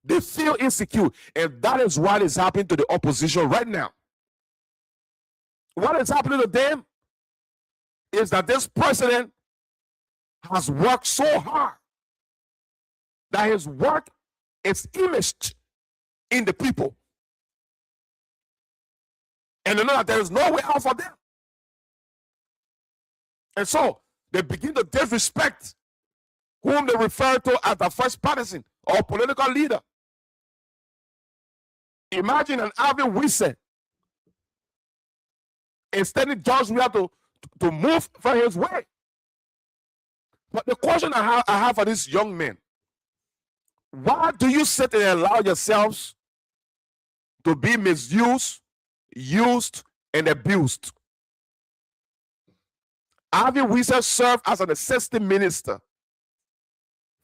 They feel insecure. And that is what is happening to the opposition right now. What is happening to them is that this president has worked so hard that his work is imaged in the people. And they know that there is no way out for them. And so they begin to disrespect whom they refer to as the first partisan or political leader. Imagine an Harvey Wilson instead of George Weah to move from his way. But the question I have for this young man, why do you sit and allow yourselves to be misused, used, and abused? Harvey Wilson served as an assistant minister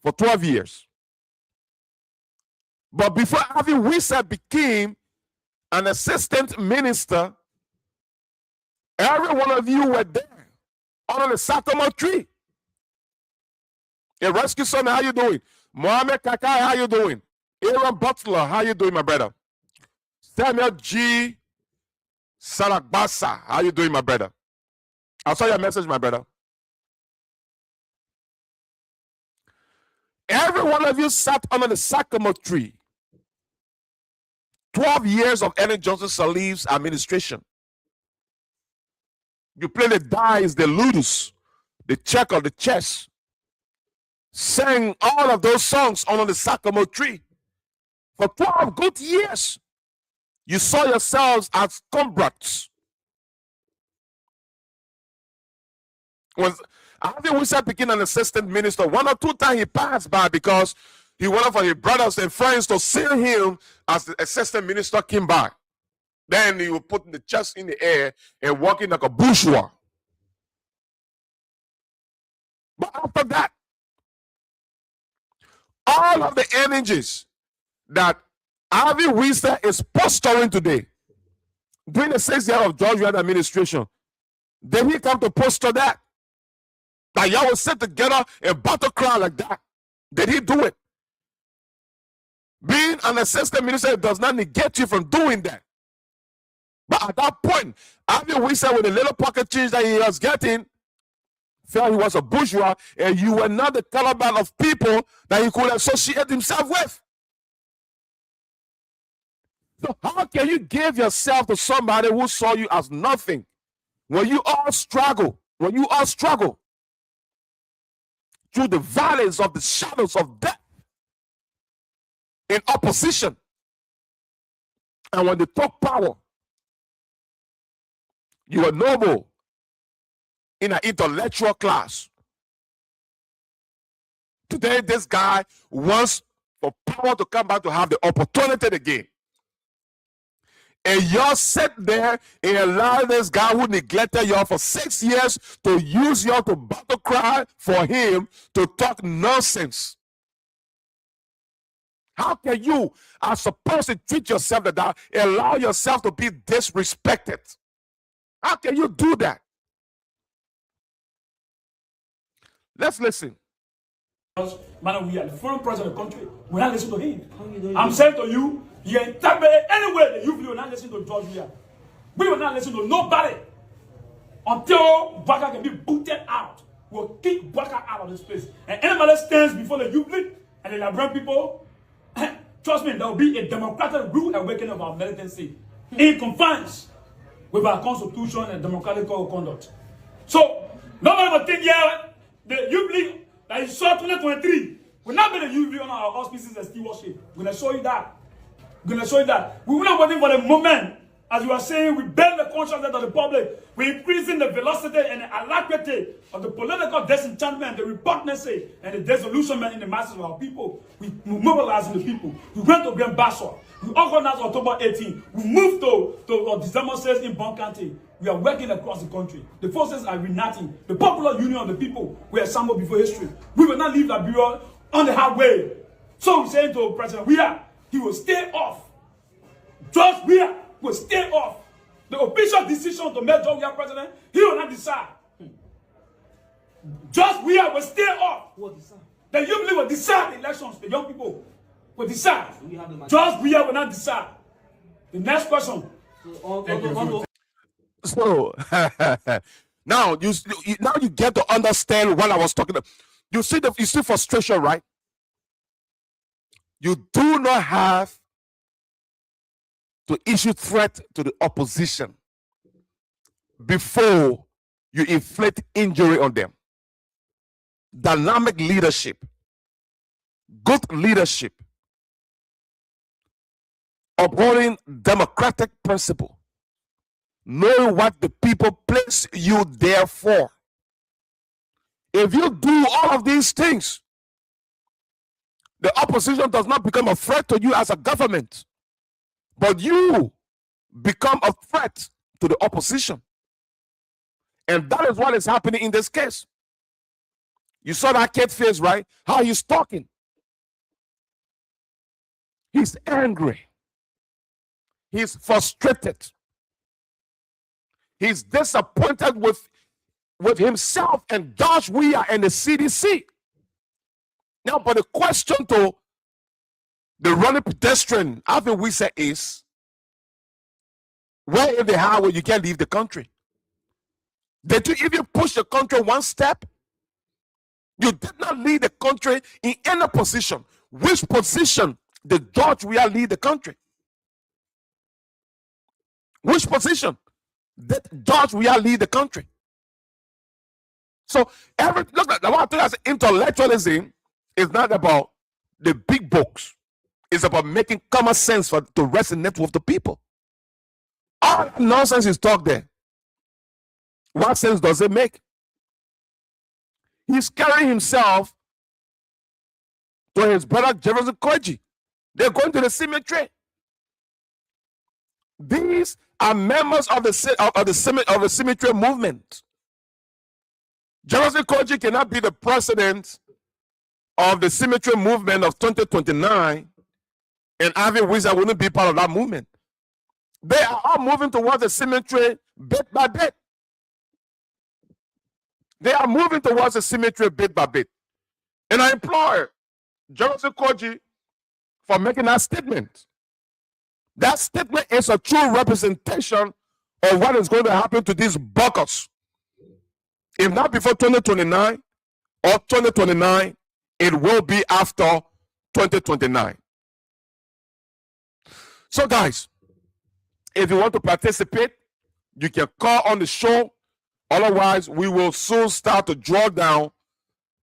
for 12 years. But before Harvey Wilson became an assistant minister, every one of you were there under the sycamore tree. A rescue son, how you doing? Mohammed Kakai, how you doing? Aaron Butler, how you doing, my brother? Samuel G. Salagbasa, how you doing, my brother? I saw your message, my brother. Every one of you sat under the sycamore tree. 12 years of Ellen Johnson Sirleaf's administration. You play the dice, the ludus, the checker, the chess. Sang all of those songs under the sycamore tree. For 12 good years, you saw yourselves as comrades. When Harvey Wilson became an assistant minister, 1 or 2 times he passed by because he wanted for his brothers and friends to see him as the assistant minister came by. Then he would put the chest in the air and walking like a bourgeois. But after that, all of the energies that Harvey Wilson is posturing today, during the 6 years of George Weah administration, did he come to posture that? That y'all will sit together and battle cry like that? Did he do it? Being an assistant minister does not negate you from doing that. But at that point, Harvey Wilson, with the little pocket change that he was getting, felt he was a bourgeois, and you were not the caliber of people that he could associate himself with. So how can you give yourself to somebody who saw you as nothing when you all struggle, through the valleys of the shadows of death in opposition? And when they took power, you were noble in an intellectual class. Today, this guy wants for power to come back to have the opportunity again. And y'all sit there and allow this guy who neglected y'all for 6 years to use y'all to battle cry for him to talk nonsense. How can you, as supposed to treat yourself like that, allow yourself to be disrespected? How can you do that? Let's listen. Man, we are the foreign president of the country. We not listen to him. I'm saying to you, anyway, the youth will not listen to George Weah. We will not listen to nobody until BOAKAI can be booted out. We'll kick BOAKAI out of this place. And anybody stands before the youth league and the Liberian people, trust me, there will be a democratic rule awakening of our militancy in compliance with our constitution and democratic conduct. So, nobody will think, yeah, the youth league that is saw 2023 will not be the youth league on our auspices and stewardship. We're going to show you that. We're going to show you that. We're not waiting for the moment. As you are saying, we build the consciousness of the public. We're increasing the velocity and the alacrity of the political disenchantment, the repugnancy, and the disillusionment in the masses of our people. We're mobilizing the people. We went to Grand Bashor. We organized October 18. We moved to December 6 in Bon County. We are working across the country. The forces are uniting. The popular union of the people were assembled before history. We will not leave Liberia on the hard way. So we're saying to President Weah, he will stay off. George Weah will stay off. The official decision to make George Weah president, he will not decide. George Weah will stay off. The youth league will decide the elections. The young people will decide. Judge Weah will not decide. The next question. So now you get to understand what I was talking about. You see frustration, right? You do not have to issue threat to the opposition before you inflict injury on them. Dynamic leadership, good leadership, upholding democratic principle, knowing what the people place you there for. If you do all of these things, the opposition does not become a threat to you as a government, but you become a threat to the opposition. And that is what is happening in this case. You saw that kid face, right? How he's talking. He's angry. He's frustrated. He's disappointed with himself and Josh Weah and the CDC. Now, but the question to the running pedestrian, Alvin Wisa, is, where in the highway you can't leave the country? Did you even push the country one step? You did not lead the country in any position. Which position did George Weah lead the country? Which position did George Weah lead the country? So look at what I think as intellectualism is not about the big books. It's about making common sense to resonate with the people. All nonsense is talk there. What sense does it make? He's carrying himself to his brother Jefferson Koji. They're going to the cemetery. These are members of the cemetery movement. Jefferson Koji cannot be the president of the cemetery movement of 2029, and Alvin Wisa wouldn't be part of that movement. They are all moving towards the cemetery bit by bit. They are moving towards the cemetery bit by bit. And I implore Jefferson Koji for making that statement. That statement is a true representation of what is going to happen to these buckers. If not before 2029 or 2029, it will be after 2029. So guys, if you want to participate, you can call on the show. Otherwise, we will soon start to draw down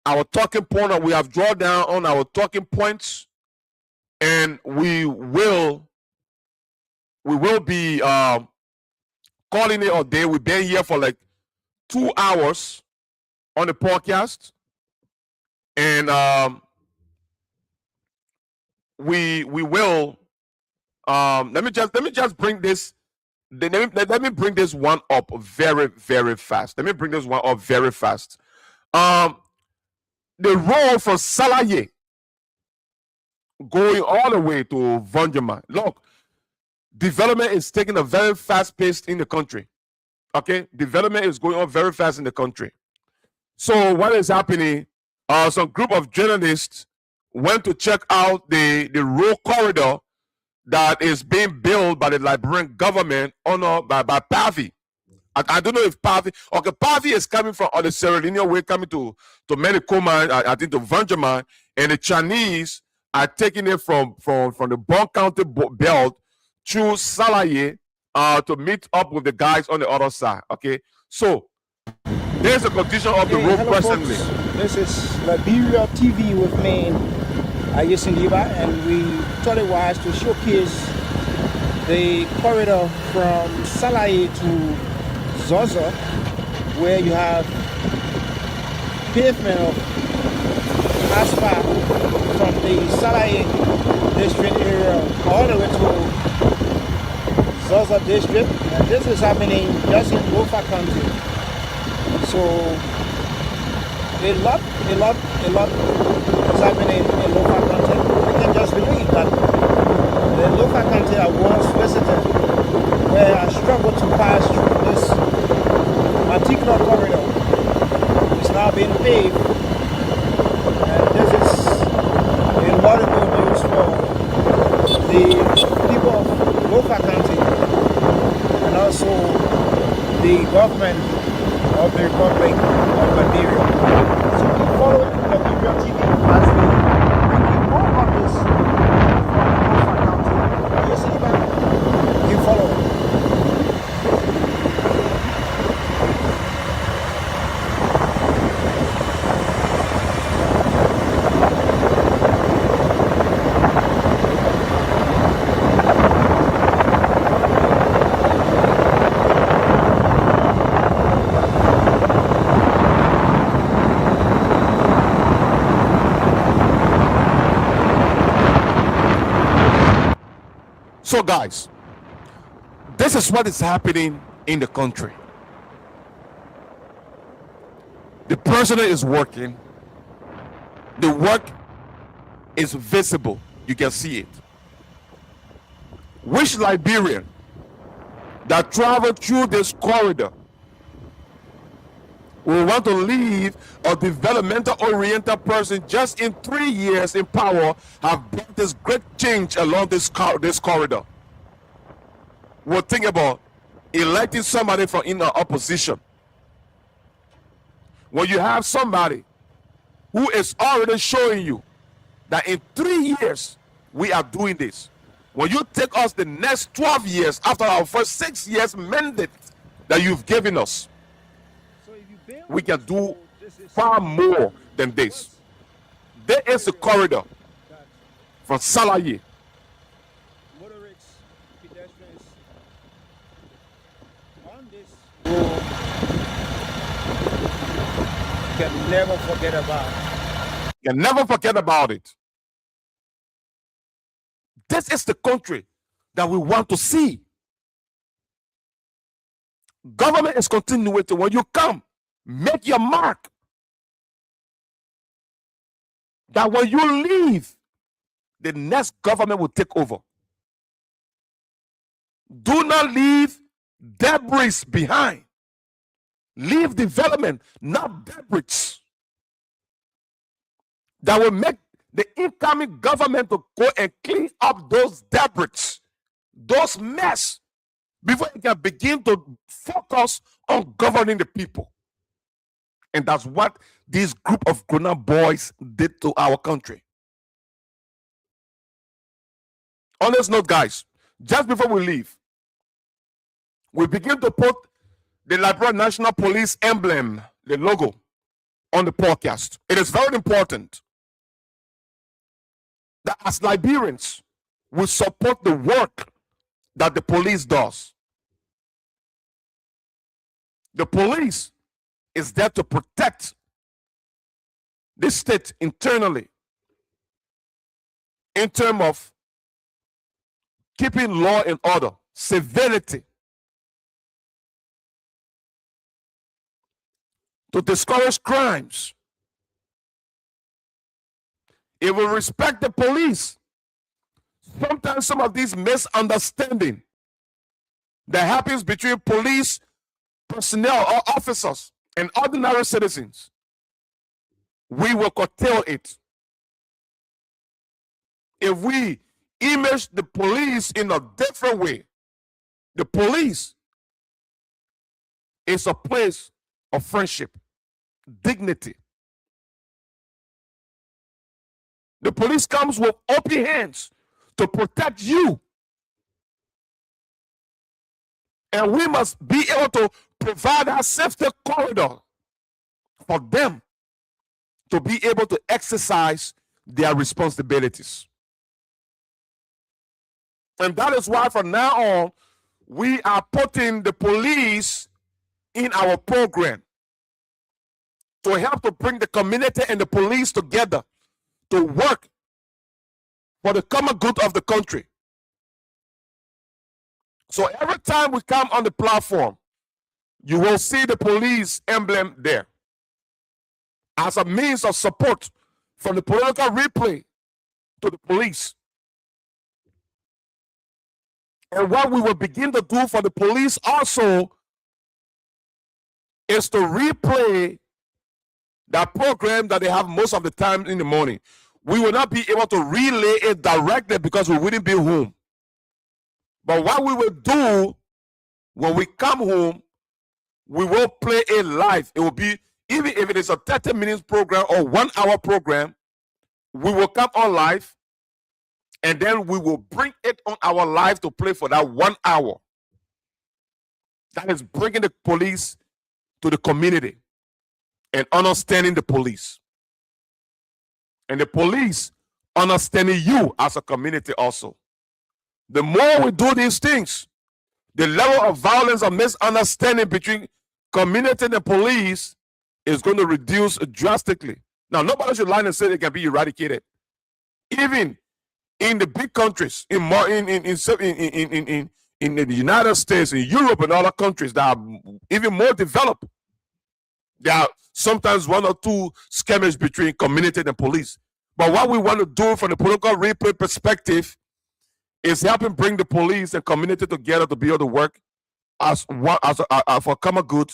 our talking point, and we have drawn down on our talking points, and we will be calling it a day. We've been here for like 2 hours on the podcast, and we will. Let me just bring this. Let me bring this one up very, very fast. Let me bring this one up very fast. The road from Salaye going all the way to Vonjama. Look, development is taking a very fast pace in the country. Okay, development is going on very fast in the country. So what is happening? Some group of journalists went to check out the road corridor that is being built by the Liberian government by Pavi. I don't know if Pavi, okay, Pavi is coming from on the Sierra Leone way, coming to Menikoma, I think to Vanjama, and the Chinese are taking it from the Bon County belt to Salaye to meet up with the guys on the other side. Okay, so there's a condition of the road presently. This is Liberia TV with me, Ayesindiba, and we thought it wise to showcase the corridor from Salaye to Zozo, where you have pavement of asphalt from the Salaye district area all the way to Zozo district, and this is happening just in Lofa County. So a lot is happening in Lofa County. I can just believe that the Lofa County I once visited, where I struggled to pass through this particular corridor, is now being paved, and this is a laudable news for the government of the Republic of Liberia. So keep following Liberia TV as we bring you more of this from Alpha County. You see, man, keep following. So guys, this is what is happening in the country. The president is working. The work is visible. You can see it. Which Liberian that traveled through this corridor will want to leave a developmental oriented person just in 3 years in power have brought this great change along this corridor? We'll think about electing somebody from in the opposition. When you have somebody who is already showing you that in 3 years we are doing this, when you take us the next 12 years after our first 6 years mandate that you've given us, we can do far more than this. There is a corridor from Salaye. Motorists, pedestrians on this road can never forget about it. You can never forget about it. This is the country that we want to see. Government is continuing. When you come, make your mark. That when you leave, the next government will take over. Do not leave debris behind. Leave development, not debris. That will make the incoming government to go and clean up those debris, those mess, before it can begin to focus on governing the people. And that's what this group of grown-up boys did to our country. On this note, guys, just before we leave, we begin to put the Liberia National Police emblem, the logo, on the podcast. It is very important that as Liberians, we support the work that the police does. The police is there to protect the state internally in terms of keeping law and order, civility, to discourage crimes. It will respect the police. Sometimes some of these misunderstanding that happens between police personnel or officers and ordinary citizens, we will curtail it. If we image the police in a different way, the police is a place of friendship, dignity. The police comes with open hands to protect you. And we must be able to provide a safety corridor for them to be able to exercise their responsibilities. And that is why from now on, we are putting the police in our program to help to bring the community and the police together to work for the common good of the country. So every time we come on the platform, you will see the police emblem there as a means of support from the political replay to the police. And what we will begin to do for the police also is to replay that program that they have most of the time in the morning. We will not be able to relay it directly because we wouldn't be home. But what we will do when we come home, we will play it live. It will be, even if it is a 30 minutes program or 1 hour program, we will come on live and then we will bring it on our live to play for that 1 hour. That is bringing the police to the community and understanding the police. And the police understanding you as a community also. The more we do these things, the level of violence or misunderstanding between community and police is going to reduce drastically. Now, nobody should lie and say it can be eradicated. Even in the big countries, in the United States, in Europe, and other countries that are even more developed, there are sometimes 1 or 2 skirmishes between community and police. But what we want to do from the political replay perspective is helping bring the police and community together to be able to work for common good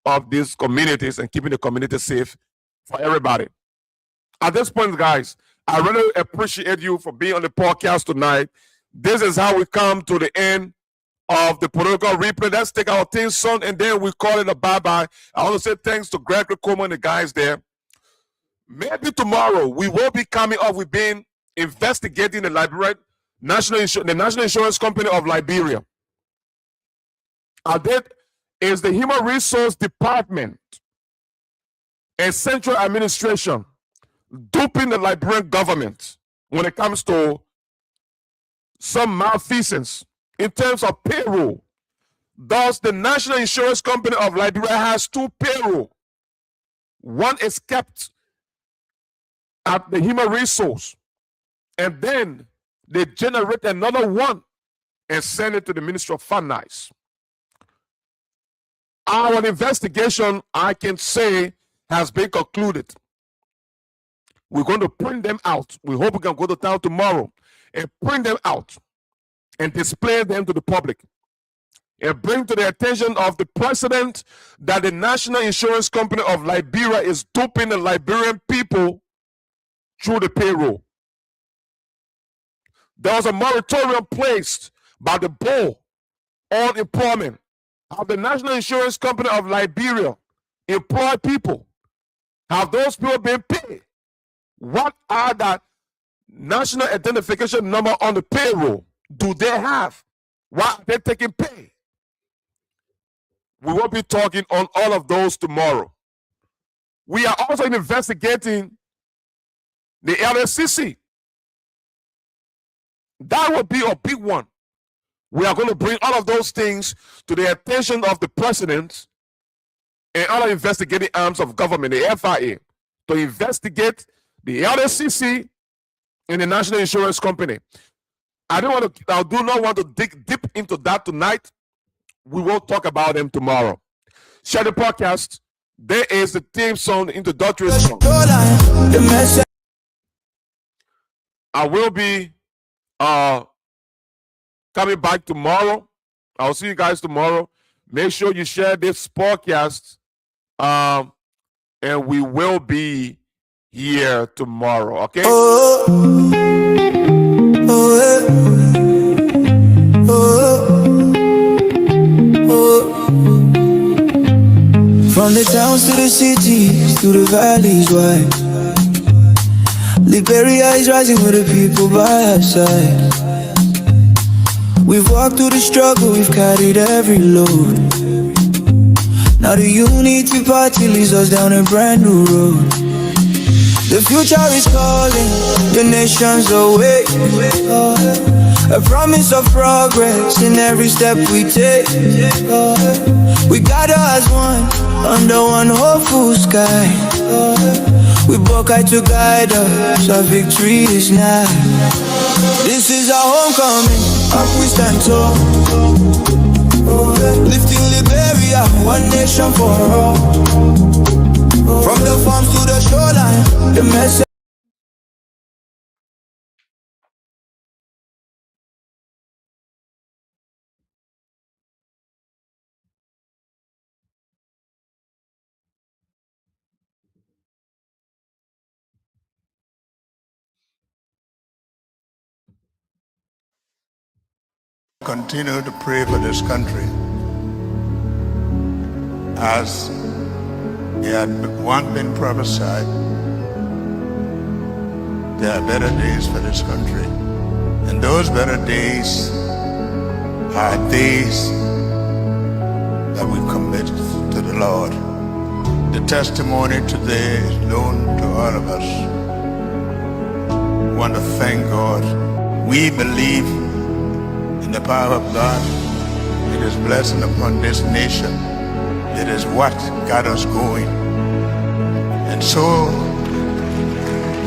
of these communities and keeping the community safe for everybody. At this point, guys, I really appreciate you for being on the podcast tonight. This is how we come to the end of the political replay. Let's take our theme song and then we call it a bye-bye. I want to say thanks to Gregory Coleman and the guys there. Maybe tomorrow we will be coming up. We've been investigating the National Insurance Company of Liberia. That is the Human Resource Department and Central Administration duping the Liberian government when it comes to some malfeasance in terms of payroll. Thus, the National Insurance Company of Liberia has 2 payroll. One is kept at the human resource, and then they generate another one and send it to the Ministry of Finance. Our investigation, I can say, has been concluded. We're going to print them out. We hope we can go to town tomorrow and print them out and display them to the public and bring to the attention of the president that the National Insurance Company of Liberia is duping the Liberian people through the payroll. There was a moratorium placed by the BOAKAI on employment. Have the National Insurance Company of Liberia employed people? Have those people been paid? What are the national identification number on the payroll? Do they have? Why are they taking pay? We will be talking on all of those tomorrow. We are also investigating the LSCC. That will be a big one. We are going to bring all of those things to the attention of the president and other investigating arms of government, the FIA, to investigate the LSCC and the National Insurance Company. I do not want to dig deep into that tonight. We will talk about them tomorrow. Share the podcast. There is the theme song, the introductory song. I will be coming back tomorrow. I'll see you guys tomorrow. Make sure you share this podcast, and we will be here tomorrow. Okay. From the towns to the cities, to the valleys, why? Liberia is rising with the people by our side. We've walked through the struggle, we've carried every load. Now the unity party leads us down a brand new road. The future is calling, the nation's awake. A promise of progress in every step we take. We gather as one, under one hopeful sky. We BOAKAI to guide us, our victory is now. This is our homecoming, up we stand tall. Lifting Liberia, one nation for all. From the farms to the shoreline, the message. Continue to pray for this country as it had once been prophesied, there are better days for this country. And those better days are days that we commit to the Lord. The testimony today is known to all of us. We want to thank God. We believe in the power of God. It is blessing upon this nation. It is what got us going. And so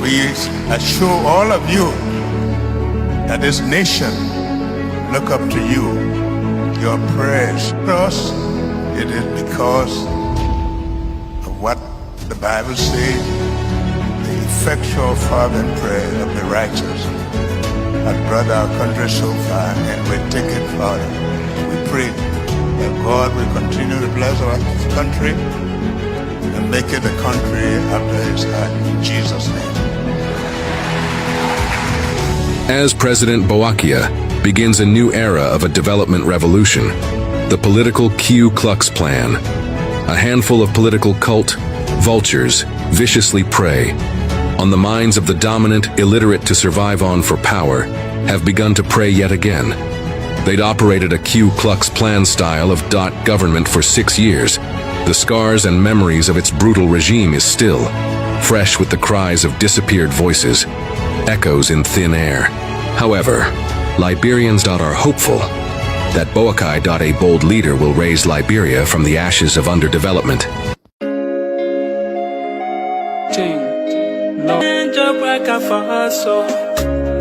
we assure all of you that this nation look up to you. Your prayers for us, it is because of what the Bible says, the effectual fervent prayer of the righteous has brought our country so far, and we take it further. We pray that God will continue to bless our country and make it a country after his heart. In Jesus' name. As President BOAKAI begins a new era of a development revolution, the political Ku Klux Klan, a handful of political cult vultures viciously prey on the minds of the dominant, illiterate to survive on for power, have begun to prey yet again. They'd operated a Ku Klux Klan style of government for 6 years. The scars and memories of its brutal regime is still fresh with the cries of disappeared voices, echoes in thin air. However, Liberians are hopeful that BOAKAI, a bold leader, will raise Liberia from the ashes of underdevelopment.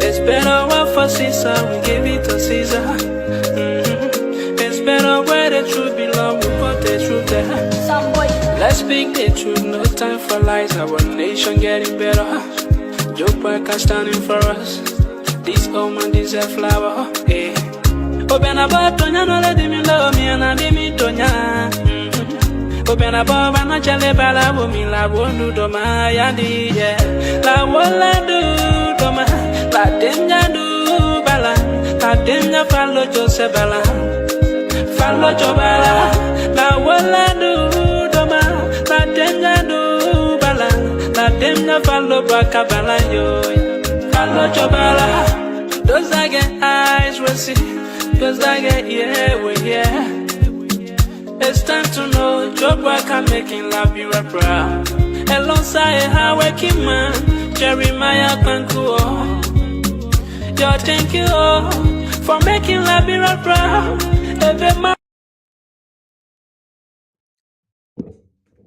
It's better what for Caesar, we give it to Caesar. It's better where the truth belongs, we put the truth there. Let's speak the truth, no time for lies. Our nation getting better. Joe Parker standing for us. This old man deserve flower. Open a bar, Tonya, no let me love me, and I did me Tonya. Open a bar, and I chale bala, woman, la won't do my yadi, yeah. La walla do, Toma, la denja do bala, la denja follow Joseph bala, follow Jobala, la walla do, Toma, la denja do bala, la denja follow Bakabala, yo, follow Jobala. Those that get eyes will see, those that get ear will hear. It's time to know job work I'm making Liberia proud. Alongside how working man, Jeremiah Pankuo. Yo, thank you all for making Liberia proud.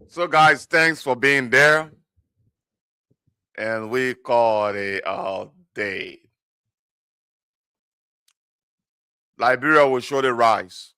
So guys, thanks for being there. And we call it a day. Liberia will surely rise.